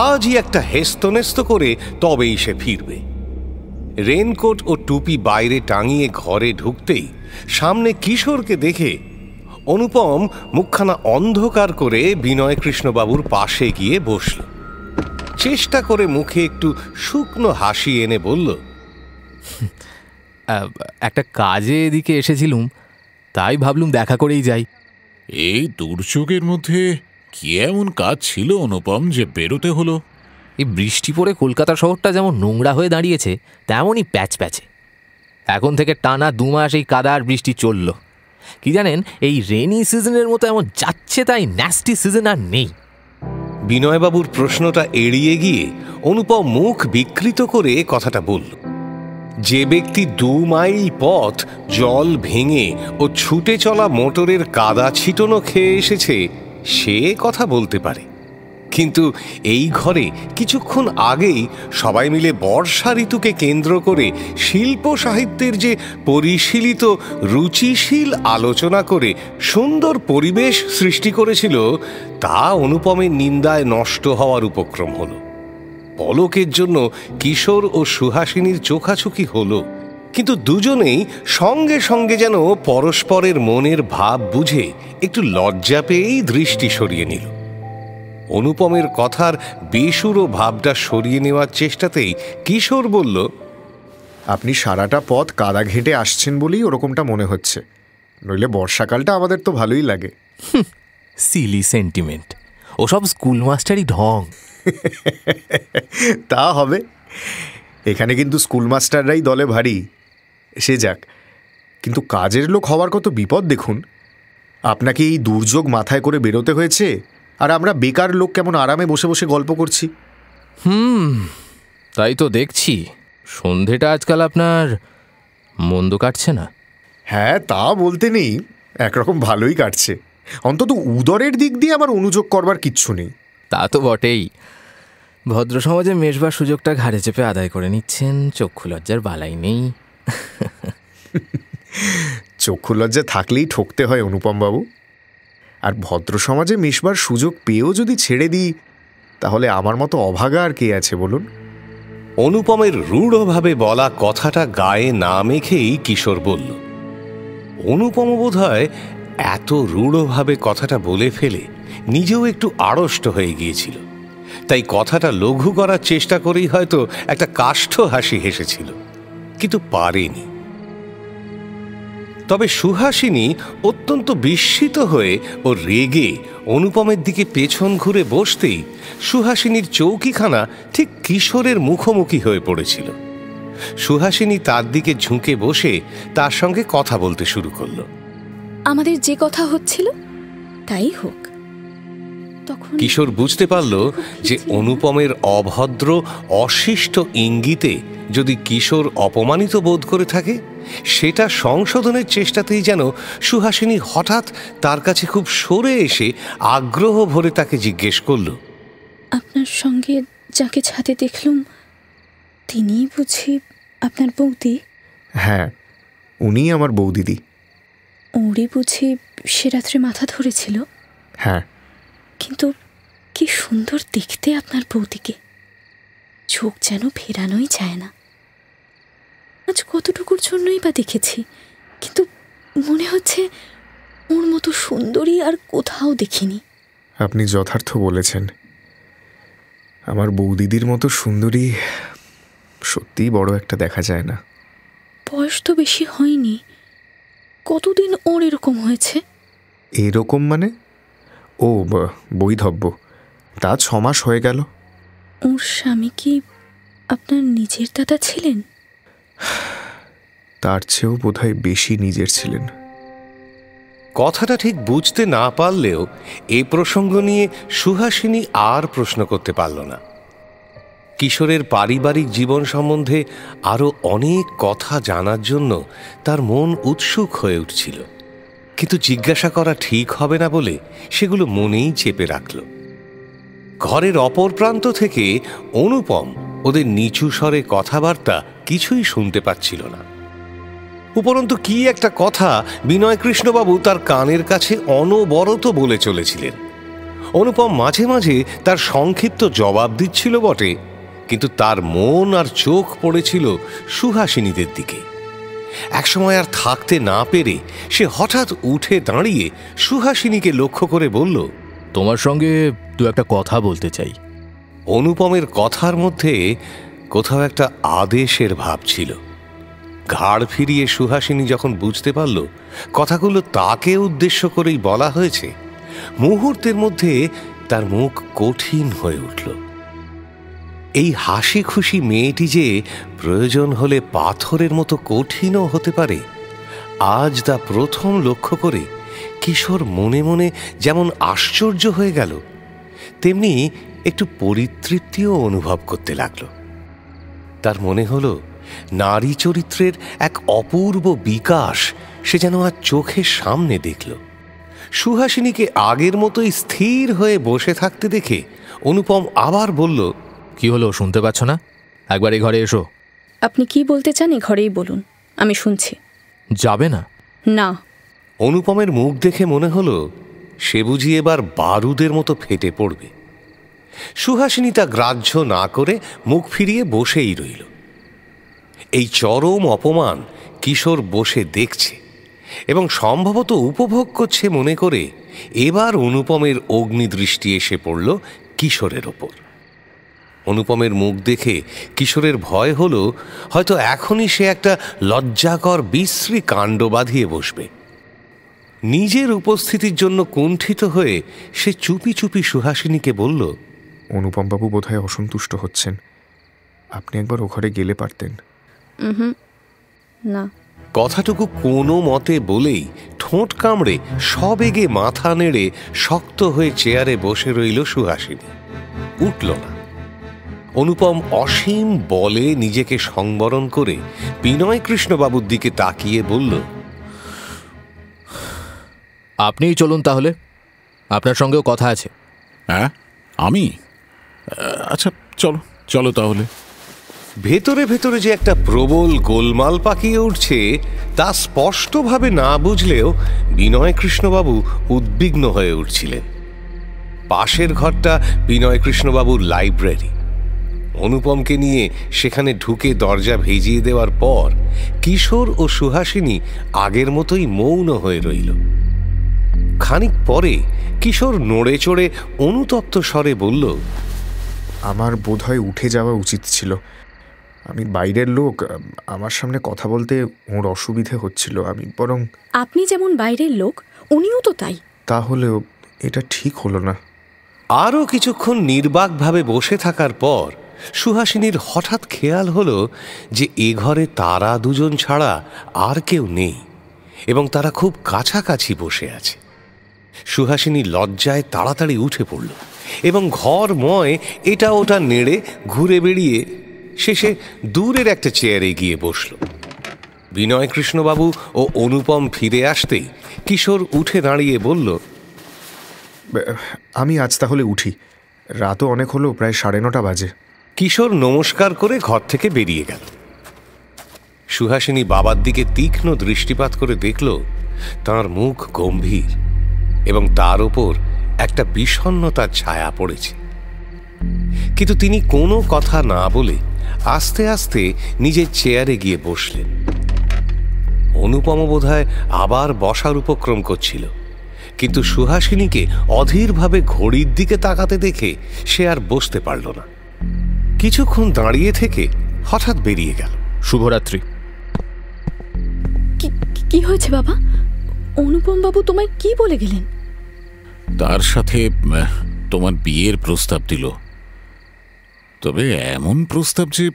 আজই একটা হেস্তনেস্ত করে তবেই সে ফিরবে। রেনকোট ও টুপি বাইরে টাঙিয়ে ঘরে ঢুকতেই সামনে কিশোরকে দেখে অনুপম মুখখানা অন্ধকার করে বিনয়কৃষ্ণবাবুর পাশে গিয়ে বসল। চেষ্টা করে মুখে একটু শুকনো হাসি এনে বলল, একটা কাজে এদিকে এসেছিলুম, তাই ভাবলুম দেখা করেই যাই। এই দুর্যোগের মধ্যে কি এমন কাজ ছিল অনুপম যে বেরোতে হলো? এই বৃষ্টি পড়ে কলকাতা শহরটা যেমন নোংরা হয়ে দাঁড়িয়েছে, তেমনই প্যাচ প্যাচে। এখন থেকে টানা 2 মাস এই কাদা আর বৃষ্টি চলল। কি জানেন, এই রেনি সিজনের মতো এমন যাচ্ছে তাই ন্যাস্টি সিজন আর নেই। বিনয়বাবুর প্রশ্নটা এড়িয়ে গিয়ে অনুপম মুখ বিকৃত করে কথাটা বলল, যে ব্যক্তি 2 মাইল পথ জল ভেঙে ও ছুটে চলা মোটরের কাদা ছিটনো খেয়ে এসেছে সে কথা বলতে পারে, কিন্তু এই ঘরে কিছুক্ষণ আগেই সবাই মিলে বর্ষা ঋতুকে কেন্দ্র করে শিল্প সাহিত্যের যে পরিশীলিত রুচিশীল আলোচনা করে সুন্দর পরিবেশ সৃষ্টি করেছিল, তা অনুপমের নিন্দায় নষ্ট হওয়ার উপক্রম হলো। পলকের জন্য কিশোর ও সুহাসিনীর চোখাচোখি হলো, কিন্তু দুজনেই সঙ্গে সঙ্গে যেন পরস্পরের মনের ভাব বুঝে একটু লজ্জা পেয়েই দৃষ্টি সরিয়ে নিল। অনুপমের কথার বেসুরো ভাবটা সরিয়ে নেওয়ার চেষ্টাতেই কিশোর বলল, আপনি সারাটা পথ কাদা ঘেঁটে আসছেন বলেই ওরকমটা মনে হচ্ছে, নইলে বর্ষাকালটা আমাদের তো ভালোই লাগে। সিলি সেন্টিমেন্ট, ওসব স্কুল মাস্টারই ঢং। তা হবে, এখানে কিন্তু স্কুল মাস্টাররাই দলে ভারী। সে যাক, কিন্তু কাজের লোক হওয়ার কত বিপদ দেখুন। আপনাকে এই দুর্যোগ মাথায় করে বেরোতে হয়েছে, আর আমরা বেকার লোক কেমন আরামে বসে বসে গল্প করছি। তাই তো দেখছি সন্ধেটা আজকাল আপনার মন্দ কাটছে না। হ্যাঁ, তা বলতে নেই, একরকম ভালোই কাটছে। অন্তত উদরের দিক দিয়ে আমার অনুযোগ করবার কিচ্ছু নেই। তা তো বটেই, ভদ্র সমাজে মেশবার সুযোগটা ঘাড়ে চেপে আদায় করে নিচ্ছেন, চক্ষু লজ্জার বালাই নেই। চক্ষু লজ্জা থাকলেই ঠকতে হয় অনুপমবাবু। আর ভদ্র সমাজে মিশবার সুযোগ পেয়েও যদি ছেড়ে দিই, তাহলে আমার মতো অভাগা আর কে আছে বলুন? অনুপমের রূঢ়ভাবে বলা কথাটা গায়ে না মেখেই কিশোর বলল। অনুপম বোধহয় এত রূঢ়ভাবে কথাটা বলে ফেলে নিজেও একটু আড়ষ্ট হয়ে গিয়েছিল, তাই কথাটা লঘু করার চেষ্টা করেই হয়তো একটা কাষ্ঠ হাসি হেসেছিল, কিন্তু পারেনি। তবে সুহাসিনী অত্যন্ত বিস্মিত হয়ে ও রেগে অনুপমের দিকে পেছন ঘুরে বসতেই সুহাসিনীর চৌকিখানা ঠিক কিশোরের মুখোমুখি হয়ে পড়েছিল। সুহাসিনী তার দিকে ঝুঁকে বসে তার সঙ্গে কথা বলতে শুরু করল। আমাদের যে কথা হচ্ছিল তাই হোক। তখন কিশোর বুঝতে পারল যে অনুপমের অভদ্র অশিষ্ট ইঙ্গিতে যদি কিশোর অপমানিত বোধ করে থাকে, সেটা সংশোধনের চেষ্টাতেই যেন সুহাসিনী হঠাৎ তার কাছে খুব সরে এসে আগ্রহ ভরে তাকে জিজ্ঞেস করল, আপনার সঙ্গে যাকে ছাদে দেখলুম তিনিই বুঝি আপনার বৌদি? হ্যাঁ, উনিই আমার বৌদিদি। ওরই বুঝি সে রাত্রে মাথা ধরেছিল? হ্যাঁ। কিন্তু কি সুন্দর দেখতে আপনার বৌদিকে, চোখ যেন ফেরানোই যায় না। আজ কতটুকুর জন্যই বা দেখেছি, কিন্তু মনে হচ্ছে ওর মতো সুন্দরী আর কোথাও দেখিনি। আপনি যথার্থ বলেছেন। আমার বৌদিদির মতো সুন্দরী সত্যিই বড় একটা দেখা যায় না। বয়স তো বেশি হয়নি, কতদিন ওর এরকম হয়েছে? এরকম মানে? ও বৈধব্য, তা 6 মাস হয়ে গেল। ওর স্বামী কি আপনার নিজের দাদা ছিলেন? তার চেয়েও বোধহয় বেশি নিজের ছিলেন। কথাটা ঠিক বুঝতে না পারলেও এই প্রসঙ্গ নিয়ে সুহাসিনী আর প্রশ্ন করতে পারল না। কিশোরের পারিবারিক জীবন সম্বন্ধে আরও অনেক কথা জানার জন্য তার মন উৎসুক হয়ে উঠছিল, কিন্তু জিজ্ঞাসা করা ঠিক হবে না বলে সেগুলো মনেই চেপে রাখল। ঘরের অপর প্রান্ত থেকে অনুপম ওদের নিচু স্বরে কথাবার্তা কিছুই শুনতে পাচ্ছিল না। উপরন্তু কি একটা কথা বিনয়কৃষ্ণবাবু তার কানের কাছে অনবরত বলে চলেছিলেন। অনুপম মাঝে মাঝে তার সংক্ষিপ্ত জবাব দিচ্ছিল বটে, কিন্তু তার মন আর চোখ পড়েছিল সুহাসিনীদের দিকে। একসময় আর থাকতে না পেরে সে হঠাৎ উঠে দাঁড়িয়ে সুহাসিনীকে লক্ষ্য করে বলল, তোমার সঙ্গে দু একটা কথা বলতে চাই। অনুপমের কথার মধ্যে কোথাও একটা আদেশের ভাব ছিল। ঘাড় ফিরিয়ে সুহাসিনী যখন বুঝতে পারল কথাগুলো তাকে উদ্দেশ্য করেই বলা হয়েছে, মুহূর্তের মধ্যে তার মুখ কঠিন হয়ে উঠল। এই হাসি খুশি মেয়েটি যে প্রয়োজন হলে পাথরের মতো কঠিনও হতে পারে, আজ তা প্রথম লক্ষ্য করে কিশোর মনে মনে যেমন আশ্চর্য হয়ে গেল, তেমনি একটু পরিতৃপ্তিও অনুভব করতে লাগল। তার মনে হলো নারী চরিত্রের এক অপূর্ব বিকাশ সে যেন আর চোখের সামনে দেখল। সুহাসিনীকে আগের মতোই স্থির হয়ে বসে থাকতে দেখে অনুপম আবার বলল, কি হলো, শুনতে পাচ্ছ না? একবার এই ঘরে এসো। আপনি কি বলতে চান এ ঘরেই বলুন, আমি শুনছি। যাবে না? না। অনুপমের মুখ দেখে মনে হলো সে বুঝি এবার বারুদের মতো ফেটে পড়বে। সুহাসিনী তা গ্রাহ্য না করে মুখ ফিরিয়ে বসেই রইল। এই চরম অপমান কিশোর বসে দেখছে এবং সম্ভবত উপভোগ করছে মনে করে এবার অনুপমের অগ্নিদৃষ্টি এসে পড়ল কিশোরের ওপর। অনুপমের মুখ দেখে কিশোরের ভয় হলো হয়তো এখনই সে একটা লজ্জাকর বিশ্রী কাণ্ড বাঁধিয়ে বসবে। নিজের উপস্থিতির জন্য কুণ্ঠিত হয়ে সে চুপি চুপি সুহাসিনীকে বলল, অনুপমবাবু বোধহয় অসন্তুষ্ট হচ্ছেন, আপনি একবার ও ঘরে গেলে পারতেন। না। কথাটুকু কোনো মতে বলেই ঠোঁট কামড়ে সবেগে মাথা নেড়ে শক্ত হয়ে চেয়ারে বসে রইল সুহাসিনী, উঠল না। অনুপম অসীম বলে নিজেকে সংবরণ করে বিনয়কৃষ্ণবাবুর দিকে তাকিয়ে বলল, আপনিই চলুন তাহলে, আপনার সঙ্গেও কথা আছে। হ্যাঁ, আমি? আচ্ছা, চলো চলো তাহলে। ভেতরে ভেতরে যে একটা প্রবল গোলমাল পাকিয়ে উঠছে তা স্পষ্টভাবে না বুঝলেও বিনয়কৃষ্ণবাবু উদ্বিগ্ন হয়ে উঠছিলেন। পাশের ঘরটা বিনয়কৃষ্ণবাবুর লাইব্রেরি। অনুপমকে নিয়ে সেখানে ঢুকে দরজা ভেজিয়ে দেওয়ার পর কিশোর ও সুহাসিনী আগের মতোই মৌন হয়ে রইল। খানিক পরে কিশোর নড়ে চড়ে অনুতপ্ত স্বরে বলল, আমার বোধহয় উঠে যাওয়া উচিত ছিল। আমি বাইরের লোক, আমার সামনে কথা বলতে ওর অসুবিধে হচ্ছিল। আমি বরং... আপনি যেমন বাইরের লোক, উনিও তো তাই। তাহলেও এটা ঠিক হলো না। আরও কিছুক্ষণ নির্বাকভাবে বসে থাকার পর সুহাসিনীর হঠাৎ খেয়াল হলো যে এ ঘরে তারা দুজন ছাড়া আর কেউ নেই এবং তারা খুব কাছাকাছি বসে আছে। সুহাসিনী লজ্জায় তাড়াতাড়ি উঠে পড়ল এবং ঘরময় এটা ওটা নেড়ে ঘুরে বেড়িয়ে শেষে দূরের একটা চেয়ারে গিয়ে বসল। বিনয়কৃষ্ণবাবু ও অনুপম ফিরে আসতেই কিশোর উঠে দাঁড়িয়ে বলল, আমি আজ তাহলে উঠি, রাতও অনেক হলো, প্রায় 9:30 বাজে। কিশোর নমস্কার করে ঘর থেকে বেরিয়ে গেল। সুহাসিনী বাবার দিকে তীক্ষ্ণ দৃষ্টিপাত করে দেখল তাঁর মুখ গম্ভীর এবং তার ওপর একটা বিষণ্ণতার ছায়া পড়েছে। কিন্তু তিনি কোনো কথা না বলে আস্তে আস্তে নিজের চেয়ারে গিয়ে বসলেন। অনুপম বোধহয় আবার বসার উপক্রম করছিল, কিন্তু সুহাসিনীকে অধীরভাবে ঘড়ির দিকে তাকাতে দেখে সে আর বসতে পারল না। কিছুক্ষণ দাঁড়িয়ে থেকে হঠাৎ বেরিয়ে গেল। শুভরাত্রি। কি হয়েছে বাবা? অনুপম বাবু তোমায় কি বলে গেলেন? তার সাথে তোমার বিয়ের প্রস্তাব দিল, তবে এমন প্রস্তাব যে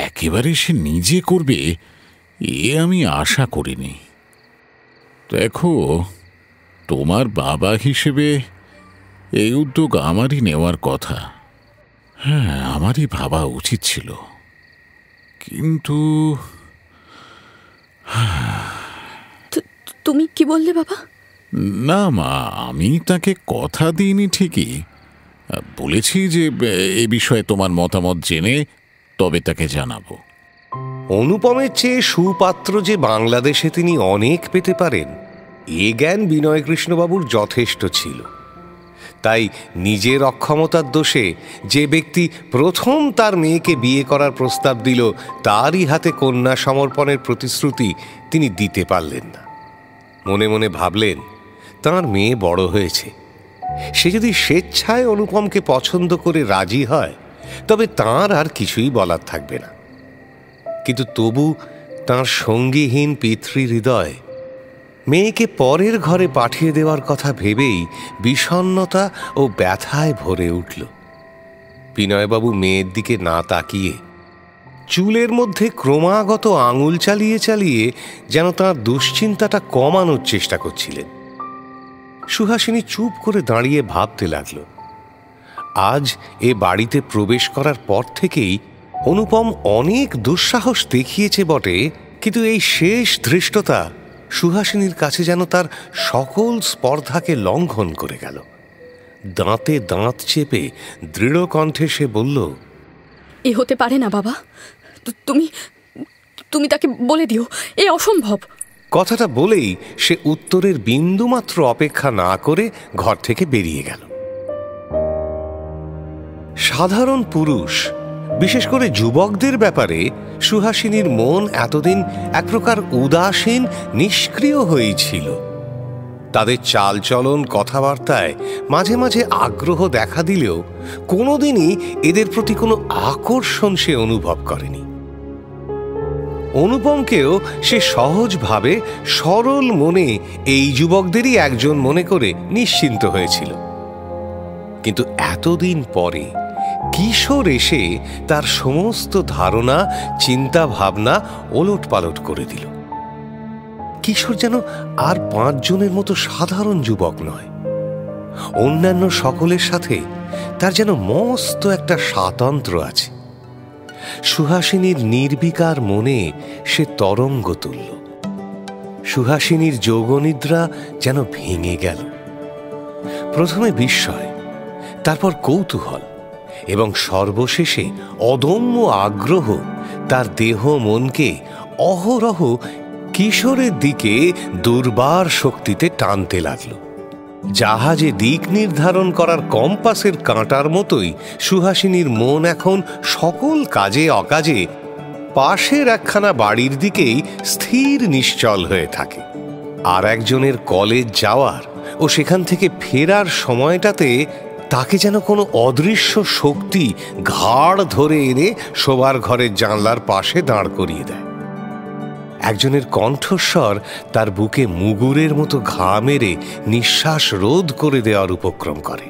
একেবারে সে নিজে করবে এ আমি আশা করিনি। দেখো, তোমার বাবা হিসেবে এই উদ্যোগ আমারই নেওয়ার কথা। হ্যাঁ, আমারই ভাবা উচিত ছিল, কিন্তু তুমি কি বললে বাবা? না মা, আমি তাকে কথা দিইনি ঠিকই, বলেছি যে এ বিষয়ে তোমার মতামত জেনে তবে তাকে জানাবো। অনুপমের চেয়ে সুপাত্র যে বাংলাদেশে তিনি অনেক পেতে পারেন এ জ্ঞান বিনয়কৃষ্ণবাবুর যথেষ্ট ছিল। তাই নিজের অক্ষমতার দোষে যে ব্যক্তি প্রথম তার মেয়েকে বিয়ে করার প্রস্তাব দিল তারই হাতে কন্যা সমর্পণের প্রতিশ্রুতি তিনি দিতে পারলেন না। মনে মনে ভাবলেন, তাঁর মেয়ে বড় হয়েছে, সে যদি স্বেচ্ছায় অনুপমকে পছন্দ করে রাজি হয় তবে তাঁর আর কিছুই বলার থাকবে না। কিন্তু তবু তাঁর সঙ্গীহীন পিতৃহৃদয় মেয়েকে পরের ঘরে পাঠিয়ে দেওয়ার কথা ভেবেই বিষণ্ণতা ও ব্যথায় ভরে উঠল। বিনয়বাবু মেয়ের দিকে না তাকিয়ে চুলের মধ্যে ক্রমাগত আঙুল চালিয়ে চালিয়ে যেন তাঁর দুশ্চিন্তাটা কমানোর চেষ্টা করছিলেন। সুহাসিনী চুপ করে দাঁড়িয়ে ভাবতে লাগল। আজ এ বাড়িতে প্রবেশ করার পর থেকেই অনুপম অনেক দুঃসাহস দেখিয়েছে বটে, কিন্তু এই শেষ ধৃষ্টতা সুহাসিনীর কাছে যেন তার সকল স্পর্ধাকে লঙ্ঘন করে গেল। দাঁতে দাঁত চেপে দৃঢ় কণ্ঠে সে বলল, এ হতে পারে না বাবা, তুমি তাকে বলে দিও, এ অসম্ভব। কথাটা বলেই সে উত্তরের বিন্দুমাত্র অপেক্ষা না করে ঘর থেকে বেরিয়ে গেল। সাধারণ পুরুষ, বিশেষ করে যুবকদের ব্যাপারে সুহাসিনীর মন এতদিন এক প্রকার উদাসীন, নিষ্ক্রিয় হয়েই ছিল। তাদের চালচলন, কথাবার্তায় মাঝে মাঝে আগ্রহ দেখা দিলেও কোনোদিনই এদের প্রতি কোনো আকর্ষণ সে অনুভব করেনি। অনুপমকেও সে সহজভাবে সরল মনে এই যুবকদেরই একজন মনে করে নিশ্চিন্ত হয়েছিল। কিন্তু এতদিন পরে কিশোর এসে তার সমস্ত ধারণা, চিন্তা ভাবনা ওলটপালট করে দিল। কিশোর যেন আর 5 জনের মতো সাধারণ যুবক নয়। অন্যান্য সকলের সাথে তার যেন মস্ত একটা স্বাতন্ত্র্য আছে। সুহাসিনীর নির্বিকার মনে সে তরঙ্গ তুলল। সুহাসিনীর যোগনিদ্রা যেন ভেঙে গেল। প্রথমে বিস্ময়, তারপর কৌতূহল এবং সর্বশেষে অদম্য আগ্রহ তার দেহ মনকে অহরহ কিশোরের দিকে দুর্বার শক্তিতে টানতে লাগল। জাহাজে দিক নির্ধারণ করার কম্পাসের কাঁটার মতোই সুহাসিনীর মন এখন সকল কাজে অকাজে পাশের একখানা বাড়ির দিকেই স্থির নিশ্চল হয়ে থাকে। আর একজনের কলেজ যাওয়ার ও সেখান থেকে ফেরার সময়টাতে তাকে যেন কোনো অদৃশ্য শক্তি ঘাড় ধরে এনে শোবার ঘরের জানলার পাশে দাঁড় করিয়ে দেয়। একজনের কণ্ঠস্বর তার বুকে মুগুরের মতো ঘা মেরে নিঃশ্বাস রোধ করে দেওয়ার উপক্রম করে।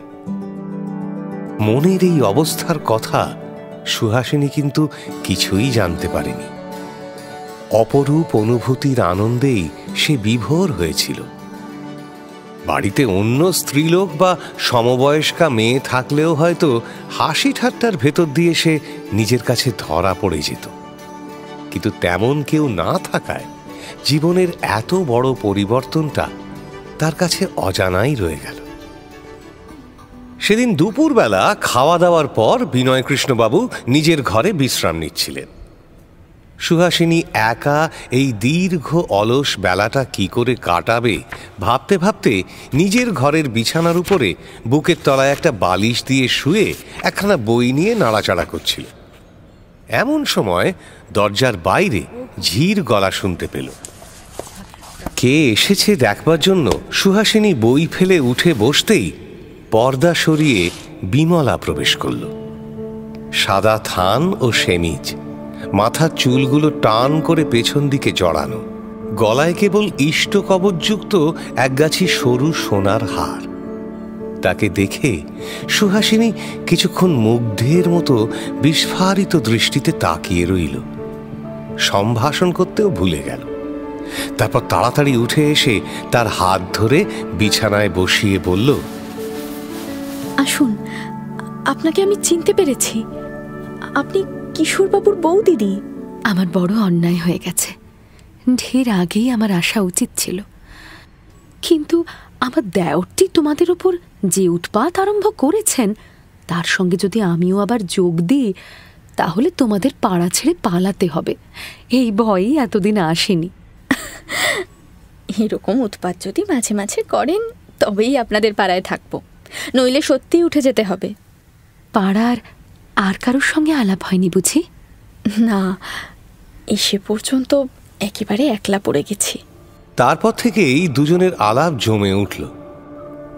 মনের এই অবস্থার কথা সুহাসিনী কিন্তু কিছুই জানতে পারেনি। অপরূপ অনুভূতির আনন্দেই সে বিভোর হয়েছিল। বাড়িতে অন্য স্ত্রীলোক বা সমবয়স্কা মেয়ে থাকলেও হয়তো হাসি ঠাট্টার ভেতর দিয়ে সে নিজের কাছে ধরা পড়ে যেত। কিন্তু তেমন কেউ না থাকায় জীবনের এত বড় পরিবর্তনটা তার কাছে অজানাই রয়ে গেল। সেদিন দুপুরবেলা খাওয়া দাওয়ার পর বিনয়কৃষ্ণবাবু নিজের ঘরে বিশ্রাম নিচ্ছিলেন। সুহাসিনী একা এই দীর্ঘ অলস বেলাটা কি করে কাটাবে ভাবতে ভাবতে নিজের ঘরের বিছানার উপরে বুকের তলায় একটা বালিশ দিয়ে শুয়ে একখানা বই নিয়ে নাড়াচাড়া করছিল। এমন সময় দরজার বাইরে ঝির গলা শুনতে পেল। কে এসেছে দেখবার জন্য সুহাসিনী বই ফেলে উঠে বসতেই পর্দা সরিয়ে বিমলা প্রবেশ করল। সাদা থান ও সেমিজ, মাথার চুলগুলো টান করে পেছন দিকে জড়ানো, গলায় কেবল ইষ্ট কবচযুক্ত একগাছি সরু সোনার হার। তাকে দেখে সুহাসিনী কিছুক্ষণ মুগ্ধের মতো বিস্ফারিত দৃষ্টিতে তাকিয়ে রইল। সম্ভাষণ করতেও ভুলে গেল। তারপর তাড়াতাড়ি উঠে এসে তার হাত ধরে বিছানায় বসিয়ে বলল, আসুন, আপনাকে আমি চিনতে পেরেছি। আপনি কিশোরবাবুর বউ দিদি। আমার বড় অন্যায় হয়ে গেছে। ঢের আগেই আমার আসা উচিত ছিল, কিন্তু আমার দেওরটি তোমাদের ওপর যে উৎপাত আরম্ভ করেছেন, তার সঙ্গে যদি আমিও আবার যোগ দিই, তাহলে তোমাদের পাড়া ছেড়ে পালাতে হবে। এই ভয়ই এতদিন আসেনি। এরকম উৎপাত যদি মাঝে মাঝে করেন, তবেই আপনাদের পাড়ায় থাকবো, নইলে সত্যিই উঠে যেতে হবে। পাড়ার আর কারোর সঙ্গে আলাপ হয়নি বুঝি? না, এসে পর্যন্ত একেবারে একলা পড়ে গেছি। তারপর থেকেই দুজনের আলাপ জমে উঠল,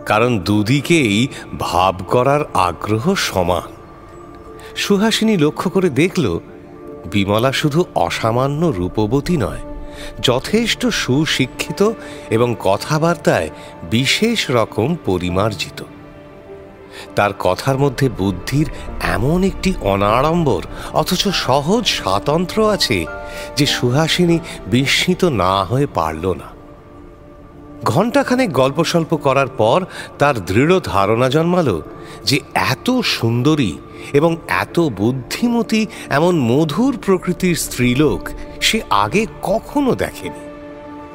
কারণ দুদিকেই ভাব করার আগ্রহ সমান। সুহাসিনী লক্ষ্য করে দেখল, বিমলা শুধু অসামান্য রূপবতী নয়, যথেষ্ট সুশিক্ষিত এবং কথাবার্তায় বিশেষ রকম পরিমার্জিত। তার কথার মধ্যে বুদ্ধির এমন একটি অনাড়ম্বর অথচ সহজ স্বাতন্ত্র্য আছে যে সুহাসিনী বিস্মিত না হয়ে পারল না। ঘণ্টাখানেক গল্প স্বল্প করার পর তার দৃঢ় ধারণা জন্মালো যে এত সুন্দরী এবং এত বুদ্ধিমতী এমন মধুর প্রকৃতির স্ত্রীলোক সে আগে কখনো দেখেনি।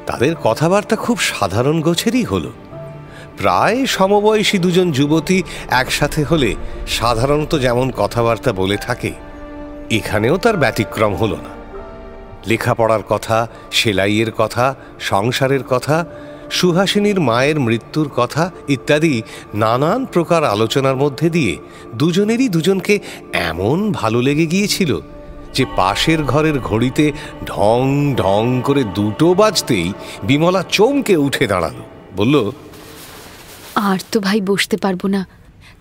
তাদের কথাবার্তা খুব সাধারণ গোছেরই হলো। প্রায় সমবয়সী দুজন যুবতী একসাথে হলে সাধারণত যেমন কথাবার্তা বলে থাকে, এখানেও তার ব্যতিক্রম হলো না। লেখাপড়ার কথা, সেলাইয়ের কথা, সংসারের কথা, সুহাসিনীর মায়ের মৃত্যুর কথা ইত্যাদি নানান প্রকার আলোচনার মধ্যে দিয়ে দুজনেরই দুজনকে এমন ভালো লেগে গিয়েছিল যে পাশের ঘরের ঘড়িতে ঢং ঢং করে 2টো বাজতেই বিমলা চমকে উঠে দাঁড়ালো, বলল, আর তো ভাই বসতে পারবো না,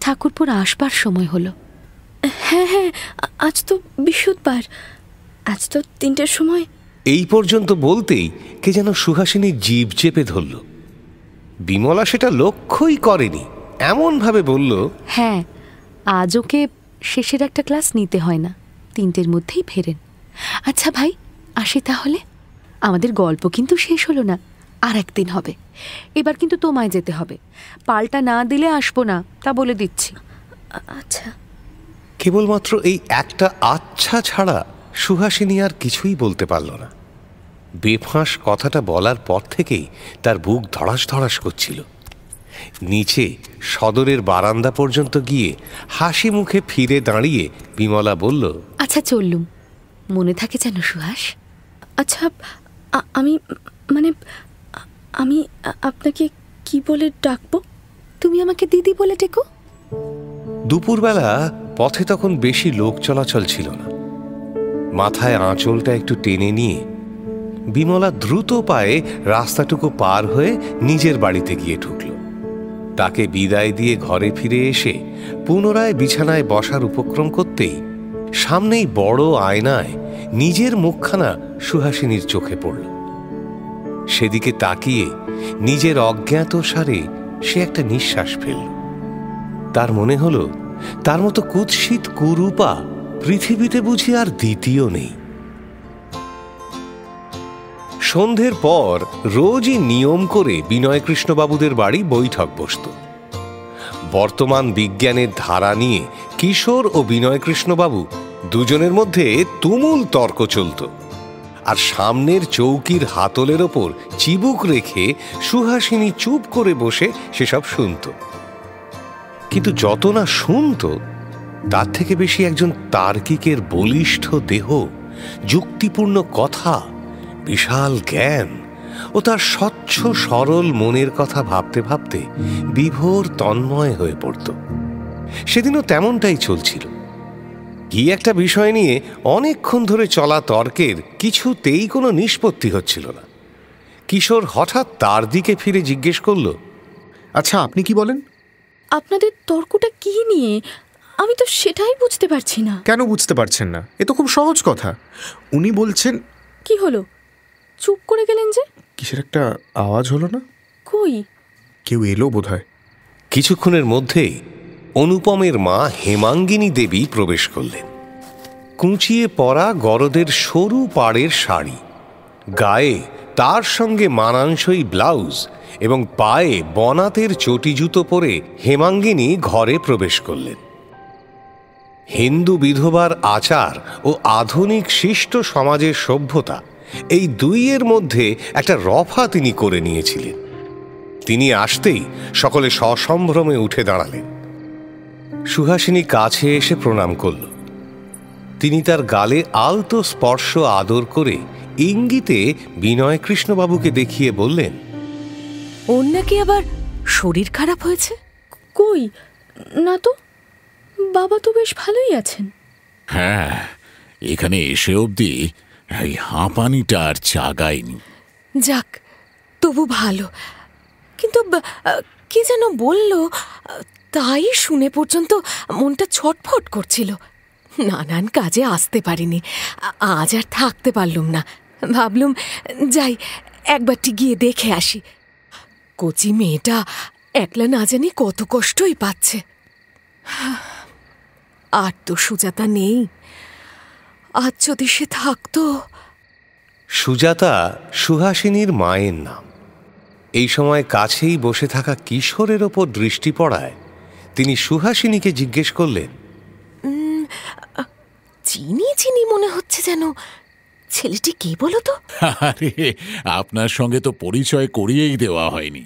ঠাকুরপুর আসবার সময় হলো। হ্যাঁ হ্যাঁ, আজ তো বৃহস্পতিবার, আজ তো 3টের সময়। এই পর্যন্ত বলতেই কে যেন সুহাসিনীর জিভ চেপে ধরল। বিমলা সেটা লক্ষ্যই করেনি, এমনভাবে বলল, হ্যাঁ, আজ ওকে শেষের একটা ক্লাস নিতে হয় না, 3টের মধ্যেই ফেরেন। আচ্ছা ভাই, আসি তাহলে। আমাদের গল্প কিন্তু শেষ হলো না, আর একদিন হবে। এবার কিন্তু তোমায় যেতে হবে, পাল্টা না দিলে আসবো না, তা বলে দিচ্ছি। আচ্ছা। কেবলমাত্র এই একটা আচ্ছা ছাড়া সুহাসিনী আর কিছুই বলতে পারল না। বেফাঁস কথাটা বলার পর থেকেই তার বুক ধড়াস ধড়াস করছিল। নিচে সদরের বারান্দা পর্যন্ত গিয়ে হাসি মুখে ফিরে দাঁড়িয়ে বিমলা বলল, আচ্ছা চললুম, মনে থাকে যেন সুহাস। আচ্ছা, আমি আপনাকে কি বলে ডাকবো? তুমি আমাকে দিদি বলে ডেকো। দুপুরবেলা পথে তখন বেশি লোক চলাচল ছিল না। মাথায় আঁচলটা একটু টেনে নিয়ে বিমলা দ্রুত পায়ে রাস্তাটুকু পার হয়ে নিজের বাড়িতে গিয়ে ঢুকল। তাকে বিদায় দিয়ে ঘরে ফিরে এসে পুনরায় বিছানায় বসার উপক্রম করতেই সামনেই বড় আয়নায় নিজের মুখখানা সুহাসিনীর চোখে পড়ল। সেদিকে তাকিয়ে নিজের অজ্ঞাত সারে সে একটা নিঃশ্বাস ফেলল। তার মনে হলো তার মতো কুৎসিত কুরূপা পৃথিবীতে বুঝি আর দ্বিতীয় নেই। সন্ধ্যের পর রোজই নিয়ম করে বিনয়কৃষ্ণবাবুদের বাড়ি বৈঠক বসত। বর্তমান বিজ্ঞানের ধারা নিয়ে কিশোর ও বিনয়কৃষ্ণবাবু দুজনের মধ্যে তুমুল তর্ক চলত, আর সামনের চৌকির হাতলের ওপর চিবুক রেখে সুহাসিনী চুপ করে বসে সেসব শুনত। কিন্তু যত না শুনত, তার থেকে বেশি একজন তার্কিকের বলিষ্ঠ দেহ, যুক্তিপূর্ণ কথা, বিশাল জ্ঞান ও তার স্বচ্ছ সরল মনের কথা ভাবতে ভাবতে বিভোর তন্ময় হয়ে পড়ত। সেদিনও তেমনটাই চলছিল। কি একটা বিষয় নিয়ে অনেকক্ষণ ধরে চলা তর্কের কিছুতেই কোনো নিষ্পত্তি হচ্ছিল না। কিশোর হঠাৎ তার দিকে ফিরে জিজ্ঞেস করল, আচ্ছা আপনি কি বলেন? আপনাদের তর্কটা কি নিয়ে? আমি তো সেটাই বুঝতে পারছি না। কেন বুঝতে পারছেন না? এ তো খুব সহজ কথা। উনি বলছেন। কি হলো? চুপ করে গেলেন যে? কিসের একটা আওয়াজ হলো না? কই? কেউ এলো বোধহয়। কিছুক্ষণের মধ্যেই অনুপমের মা হেমাঙ্গিনী দেবী প্রবেশ করলেন। কুঁচিয়ে পরা গরদের সরু পাড়ের শাড়ি, গায়ে তার সঙ্গে মানানসই ব্লাউজ এবং পায়ে বনাতের চটি জুতো পরে হেমাঙ্গিনী ঘরে প্রবেশ করলেন। হিন্দু বিধবার আচার ও আধুনিক শিষ্ট সমাজের সভ্যতা, এই দুইয়ের মধ্যে একটা রফা তিনি করে নিয়েছিলেন। তিনি আসতেই সকলে সসম্ভ্রমে উঠে দাঁড়ালেন। সুহাসিনী কাছে এসে প্রণাম করল। তিনি তার গালে আলতো স্পর্শ আদর করে ইঙ্গিতে বিনয়কৃষ্ণবাবুকে দেখিয়ে বললেন, ওর নাকি আবার শরীর খারাপ হয়েছে? কই না তো, বাবা তো বেশ ভালোই আছেন। হ্যাঁ, এখানে এসে অবধি এই হাঁপানিটা আর জাগায়নি। যাক, তবু ভালো। কিন্তু কি যেন বলল, তাই শুনে পর্যন্ত মনটা ছটফট করছিল। নানান কাজে আসতে পারিনি, আজ আর থাকতে পারলুম না। ভাবলুম যাই একবারটি গিয়ে দেখে আসি। কচি মেয়েটা একলা না জানি কত কষ্টই পাচ্ছে। আর তো সুজাতা নেই, আজ যদি সে থাকতো। সুজাতা সুহাসিনীর মায়ের নাম। এই সময় কাছেই বসে থাকা কিশোরের ওপর দৃষ্টি পড়ায় তিনি সুহাসিনীকে জিজ্ঞেস করলেন, চিনি চিনি মনে হচ্ছে যেন। ছেলেটি কে বলো তো? আরে, আপনার সঙ্গে তো পরিচয় করিয়েই দেওয়া হয়নি।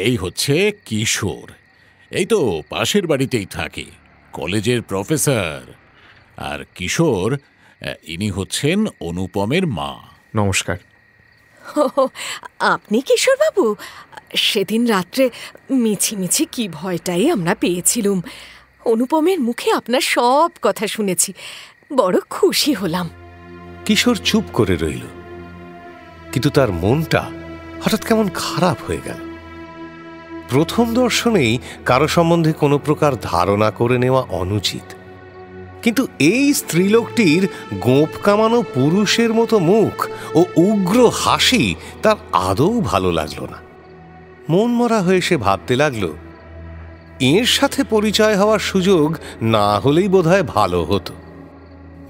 এই হচ্ছে কিশোর, এই তো পাশের বাড়িতেই থাকে, কলেজের প্রফেসর। আর কিশোর, ইনি হচ্ছেন অনুপমের মা। নমস্কার। আপনি কিশোরবাবু? সেদিন রাত্রে মিছিমিছি কি ভয়টাই আমরা পেয়েছিলুম। অনুপমের মুখে আপনার সব কথা শুনেছি, বড় খুশি হলাম। কিশোর চুপ করে রইল, কিন্তু তার মনটা হঠাৎ কেমন খারাপ হয়ে গেল। প্রথম দর্শনেই কারো সম্বন্ধে কোনো প্রকার ধারণা করে নেওয়া অনুচিত, কিন্তু এই স্ত্রীলোকটির গোঁপ কামানো পুরুষের মতো মুখ ও উগ্র হাসি তার আদৌ ভালো লাগলো না। মন মরা হয়ে সে ভাবতে লাগল, এর সাথে পরিচয় হওয়ার সুযোগ না হলেই বোধহয় ভালো হতো।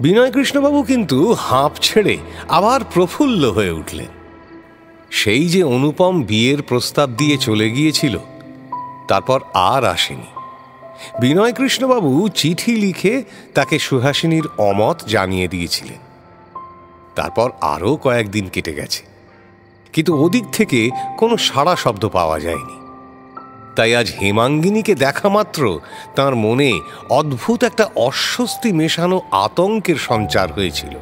বিনয়কৃষ্ণবাবু কিন্তু হাঁপ ছেড়ে আবার প্রফুল্ল হয়ে উঠলেন। সেই যে অনুপম বিয়ের প্রস্তাব দিয়ে চলে গিয়েছিল, তারপর আর আসেনি। বিনয়কৃষ্ণবাবু চিঠি লিখে তাকে সুহাসিনীর অমত জানিয়ে দিয়েছিলেন। তারপর আরও কয়েকদিন কেটে গেছে, কিন্তু ওদিক থেকে কোনো সাড়া শব্দ পাওয়া যায়নি। তাই আজ হেমাঙ্গিনীকে দেখা মাত্র তাঁর মনে অদ্ভুত একটা অস্বস্তি মেশানো আতঙ্কের সঞ্চার হয়েছিল।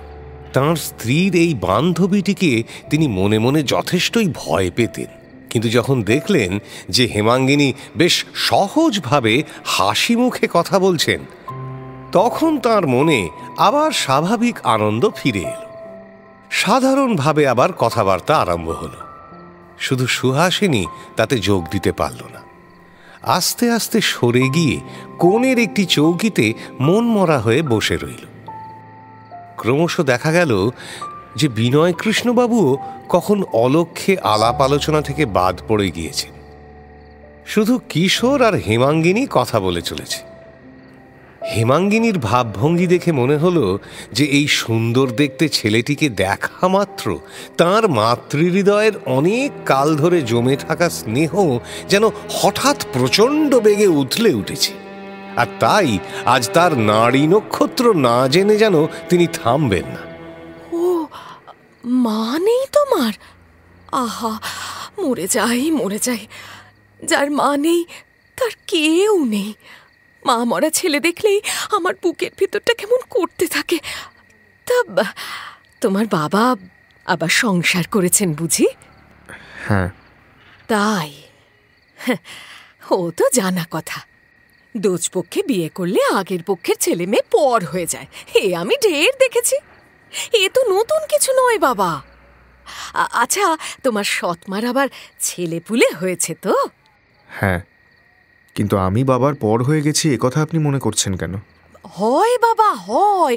তাঁর স্ত্রীর এই বান্ধবীটিকে তিনি মনে মনে যথেষ্টই ভয় পেতেন, কিন্তু যখন দেখলেন যে হেমাঙ্গিনী বেশ সহজভাবে হাসি মুখে কথা বলছেন, তখন তাঁর মনে আবার স্বাভাবিক আনন্দ ফিরে এলো। সাধারণভাবে আবার কথাবার্তা আরম্ভ হলো। শুধু সুহাসিনী তাতে যোগ দিতে পারল না। আস্তে আস্তে সরে গিয়ে কোণের একটি চৌকিতে মন মরা হয়ে বসে রইল। ক্রমশ দেখা গেল যে বিনয়কৃষ্ণবাবুও কখন অলক্ষ্যে আলাপ আলোচনা থেকে বাদ পড়ে গিয়েছেন। শুধু কিশোর আর হেমাঙ্গিনী কথা বলে চলেছে। হেমাঙ্গিনীর ভাবভঙ্গি দেখে মনে হলো যে এই সুন্দর দেখতে ছেলেটিকে দেখা মাত্র তাঁর মাতৃহৃদয়ের অনেক কাল ধরে জমে থাকা স্নেহ যেন হঠাৎ প্রচণ্ড বেগে উথলে উঠেছে। আর তাই আজ তার নাড়ি নক্ষত্র না জেনে যেন তিনি থামবেন না। ও, মা নেই তোমার? আহা, মরে যাই। যার মা নেই তার কেউ নেই। মা মরা ছেলে দেখলেই আমার বুকের ভিতরটা কেমন করতে থাকে। তা তোমার বাবা আবার সংসার করেছেন বুঝি? হ্যাঁ। তাই? ও তো জানা কথা। দোজ পক্ষে বিয়ে করলে আগের পক্ষের ছেলে মেয়ে পর হয়ে যায়, এ আমি ঢের দেখেছি। এ তো নতুন কিছু নয় বাবা। আচ্ছা, তোমার সৎমার আবার ছেলেপুলে হয়েছে তো? হ্যাঁ, কিন্তু আমি বাবার পর হয়ে গেছি এ কথা আপনি মনে করছেন কেন? হয় বাবা, হয়,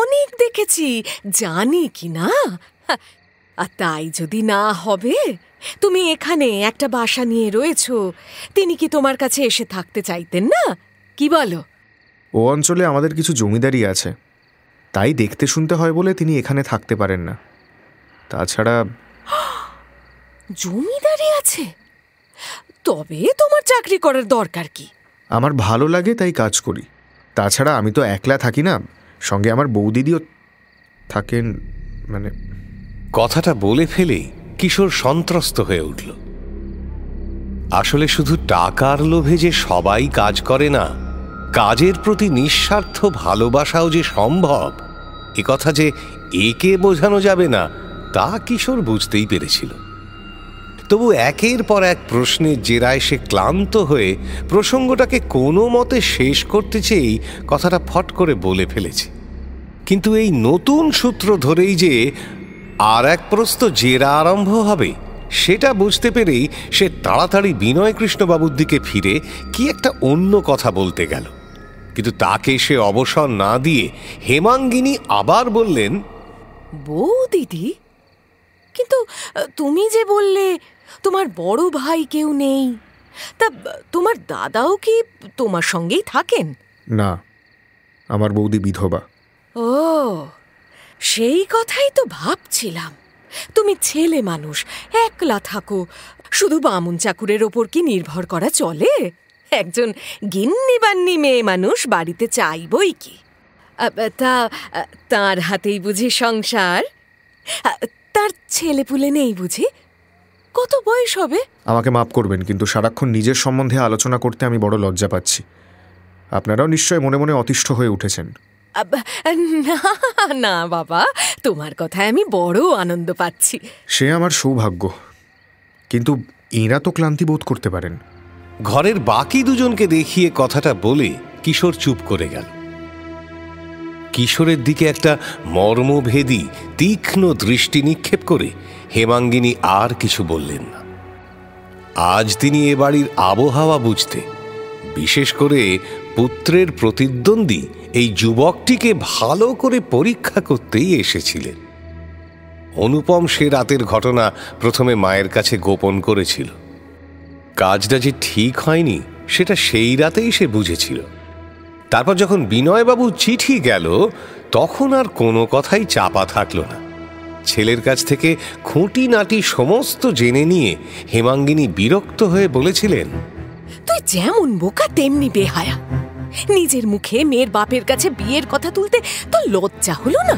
অনেক দেখেছি, জানি কি না। আর তাই যদি না হবে, তুমি এখানে একটা বাসা নিয়ে রয়েছো, তিনি কি তোমার কাছে এসে থাকতে চাইতেন না? কি বলো? ও অঞ্চলে আমাদের কিছু জমিদারি আছে, তাই দেখতে শুনতে হয় বলে তিনি এখানে থাকতে পারেন না। তাছাড়া জমিদারি আছে? তবে তোমার চাকরি করার দরকার কি? আমার ভালো লাগে তাই কাজ করি। তাছাড়া আমি তো একলা থাকি না, সঙ্গে আমার বৌদিদিও থাকেন। মানে কথাটা বলে ফেলেই কিশোর সন্ত্রস্ত হয়ে উঠল। আসলে শুধু টাকার লোভে যে সবাই কাজ করে না, কাজের প্রতি নিঃস্বার্থ ভালোবাসাও যে সম্ভব, এ কথা যে একে বোঝানো যাবে না তা কিশোর বুঝতেই পেরেছিল। তবু একের পর এক প্রশ্নের জেরায় সে ক্লান্ত হয়ে প্রসঙ্গটাকে কোনো মতে শেষ করতে চেয়েই কথাটা ফট করে বলে ফেলেছে। কিন্তু এই নতুন সূত্র ধরেই যে আর এক প্রস্ত জেরা আরম্ভ হবে, সেটা বুঝতে পেরেই সে তাড়াতাড়ি বিনয়কৃষ্ণবাবুর দিকে ফিরে কি একটা অন্য কথা বলতে গেল। কিন্তু তাকে সে অবসর না দিয়ে হেমাঙ্গিনী আবার বললেন, বৌদিদি, কিন্তু তুমি যে বললে তোমার বড় ভাই কেউ নেই, তা তোমার দাদাও কি তোমার সঙ্গেই থাকেন? না, আমার বৌদি বিধবা। ও, সেই কথাই তো ভাবছিলাম। তুমি ছেলে মানুষ, একলা থাকো, শুধু বামুন চাকুরের ওপর কি নির্ভর করা চলে? একজন গিন্নি বান্নি মেয়ে মানুষ বাড়িতে চাইবই কি? তার হাতেই বুঝি সংসার? তার ছেলেপুলে নেই বুঝি? কত বয়স হবে? আমাকে মাফ করবেন, কিন্তু সারাক্ষণ নিজের সম্বন্ধে আলোচনা করতে আমি বড় লজ্জা পাচ্ছি। আপনারাও নিশ্চয় মনে মনে অতিষ্ঠ হয়ে উঠেছেন। না না বাবা, তোমার কথায় আমি বড় আনন্দ পাচ্ছি। সে আমার সৌভাগ্য, কিন্তু এঁরা তো ক্লান্তি বোধ করতে পারেন। ঘরের বাকি দুজনকে দেখিয়ে কথাটা বলে কিশোর চুপ করে গেল। কিশোরের দিকে একটা মর্মভেদী তীক্ষ্ণ দৃষ্টি নিক্ষেপ করে হেমাঙ্গিনী আর কিছু বললেন না। আজ তিনি এ বাড়ির আবহাওয়া বুঝতে, বিশেষ করে পুত্রের প্রতিদ্বন্দ্বী এই যুবকটিকে ভালো করে পরীক্ষা করতেই এসেছিলেন। অনুপম সে রাতের ঘটনা প্রথমে মায়ের কাছে গোপন করেছিল। কাজটা যে ঠিক হয়নি সেটা সেই রাতেই সে বুঝেছিল। তারপর যখন বিনয়বাবু চিঠি গেল, তখন আর কোনো কথাই চাপা থাকল না। ছেলের কাছ থেকে খুঁটিনাটি সমস্ত জেনে নিয়ে হেমাঙ্গিনী বিরক্ত হয়ে বলেছিলেন, তুই যেমন বোকা তেমনি বেহায়া। নিজের মুখে মেয়ের বাপের কাছে বিয়ের কথা তুলতে তো লজ্জা হলো না?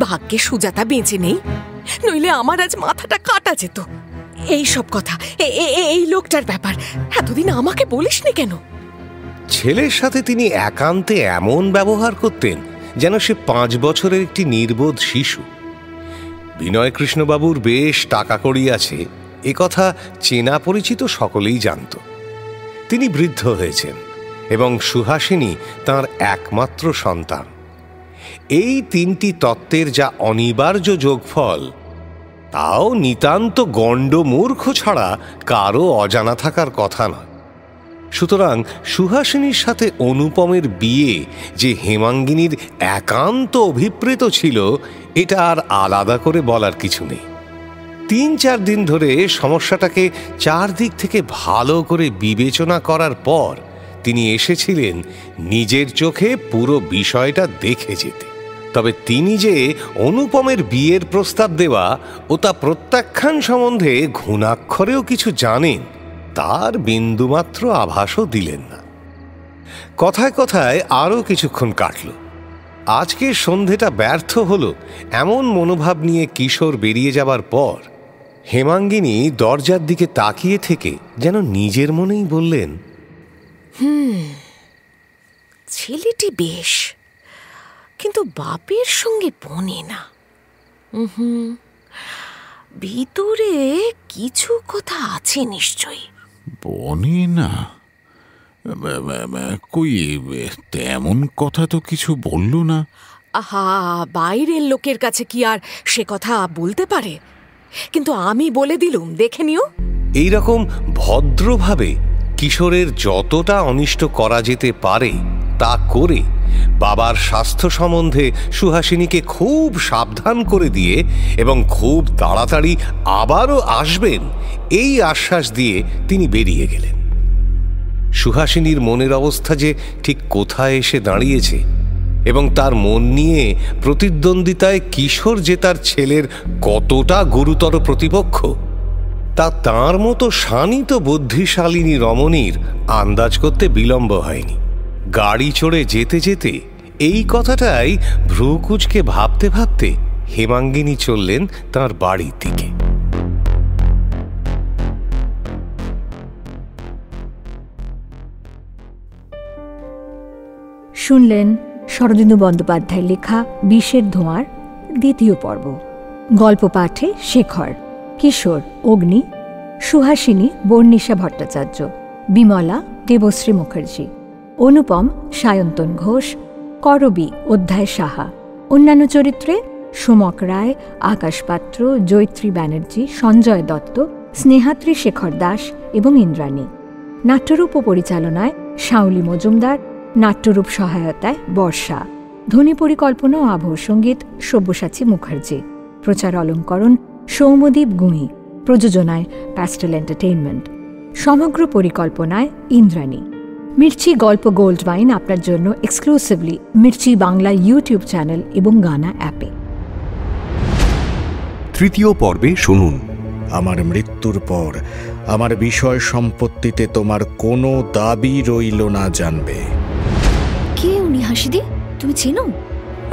ভাগ্যে সুজাতা বেঁচে নেই, নইলে আমার আজ মাথাটা কাটা যেত। এই সব কথা, এই লোকটার ব্যাপার এতদিন আমাকে বলিসনি কেন? ছেলের সাথে তিনি একান্তে এমন ব্যবহার করতেন যেন সে 5 বছরের একটি নির্বোধ শিশু। বিনয়কৃষ্ণবাবুর বেশ টাকা কড়ি আছে, এ কথা চেনা পরিচিত সকলেই জানত। তিনি বৃদ্ধ হয়েছেন এবং সুহাসিনী তাঁর একমাত্র সন্তান। এই 3টি তত্ত্বের যা অনিবার্য যোগফল, তাও নিতান্ত গণ্ডমূর্খ ছাড়া কারও অজানা থাকার কথা নয়। সুতরাং সুহাসিনীর সাথে অনুপমের বিয়ে যে হেমাঙ্গিনীর একান্ত অভিপ্রেত ছিল, এটা আর আলাদা করে বলার কিছু নেই। 3-4 দিন ধরে সমস্যাটাকে চারদিক থেকে ভালো করে বিবেচনা করার পর তিনি এসেছিলেন নিজের চোখে পুরো বিষয়টা দেখে যেতে। তবে তিনি যে অনুপমের বিয়ের প্রস্তাব দেওয়া ও তা প্রত্যাখ্যান সম্বন্ধে ঘুণাক্ষরেও কিছু জানেন, তার বিন্দুমাত্র আভাসও দিলেন না। কথায় কথায় আরও কিছুক্ষণ কাটল। আজকের সন্ধেটা ব্যর্থ হলো এমন মনোভাব নিয়ে কিশোর বেরিয়ে যাবার পর হেমাঙ্গিনী দরজার দিকে তাকিয়ে থেকে যেন নিজের মনেই বললেন, ছেলেটি বেশ, কিন্তু বাপের সঙ্গে বনে না। ভিতরে কিছু কথা আছে নিশ্চয়ই। বনে না? কই, তেমন কথা তো কিছু বলল না। আহা, বাইরের লোকের কাছে কি আর সে কথা বলতে পারে? কিন্তু আমি বলে দিলুম, দেখে নিও। এইরকম ভদ্রভাবে কিশোরের যতটা অনিষ্ট করা যেতে পারে তা করে বাবার স্বাস্থ্য সম্বন্ধে সুহাসিনীকে খুব সাবধান করে দিয়ে এবং খুব তাড়াতাড়ি আবারও আসবেন এই আশ্বাস দিয়ে তিনি বেরিয়ে গেলেন। সুহাসিনীর মনের অবস্থা যে ঠিক কোথায় এসে দাঁড়িয়েছে এবং তার মন নিয়ে প্রতিদ্বন্দ্বিতায় কিশোর যে তার ছেলের কতটা গুরুতর প্রতিপক্ষ তা তাঁর মতো শানিত বুদ্ধিশালিনী রমণীর আন্দাজ করতে বিলম্ব হয়নি। গাড়ি চড়ে যেতে যেতে এই কথাটাই ভ্রুকুচকে ভাবতে ভাবতে হেমাঙ্গিনী চললেন তাঁর বাড়ির দিকে। শুনলেন শরদিন্দু বন্দ্যোপাধ্যায়ের লেখা বিষের ধোঁয়ার দ্বিতীয় পর্ব। গল্প পাঠে শেখর, কিশোর অগ্নি, সুহাসিনী বর্ণিশা ভট্টাচার্য, বিমলা দেবশ্রী মুখার্জি, অনুপম সায়ন্তন ঘোষ, করবী অধ্যায় সাহা। অন্যান্য চরিত্রে সোমক রায়, আকাশ পাত্র, জৈত্রী ব্যানার্জি, সঞ্জয় দত্ত, স্নেহাত্রী শেখর দাস এবং ইন্দ্রাণী। নাট্যরূপ ও পরিচালনায় শাওলি মজুমদার, নাট্যরূপ সহায়তায় বর্ষা, ধ্বনি পরিকল্পনা ও আবহ সঙ্গীত সব্যসাচী মুখার্জি, প্রচার অলঙ্করণ সৌম্যদীপ গুঁই, প্রযোজনায় প্যাস্টেল এন্টারটেইনমেন্ট, সমগ্র পরিকল্পনায় ইন্দ্রাণী। মির্চি গল্প গোল্ডমাইন আপনার জন্য exclusively Mirchi Bangla YouTube channel এবং গানা অ্যাপে। তৃতীয় পর্বে শুনুন। আমার মৃত্যুর পর আমার বিষয় সম্পত্তিতে তোমার কোনো দাবি রইল না জানবে। কে উনি হাসিদি, তুমি চেনো?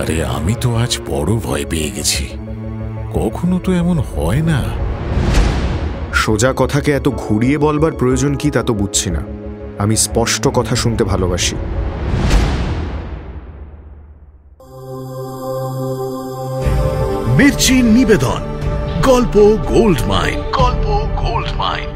আরে আমি তো আজ বড় ভয় পেয়ে গেছি, কখনো তো এমন হয় না। সোজা কথাকে এত ঘুরিয়ে বলবার প্রয়োজন কি তা তো বুঝছি না। আমি স্পষ্ট কথা শুনতে ভালোবাসি। মির্চি নিবেদন গল্প গোল্ড মাইন। গল্প গোল্ড মাইন।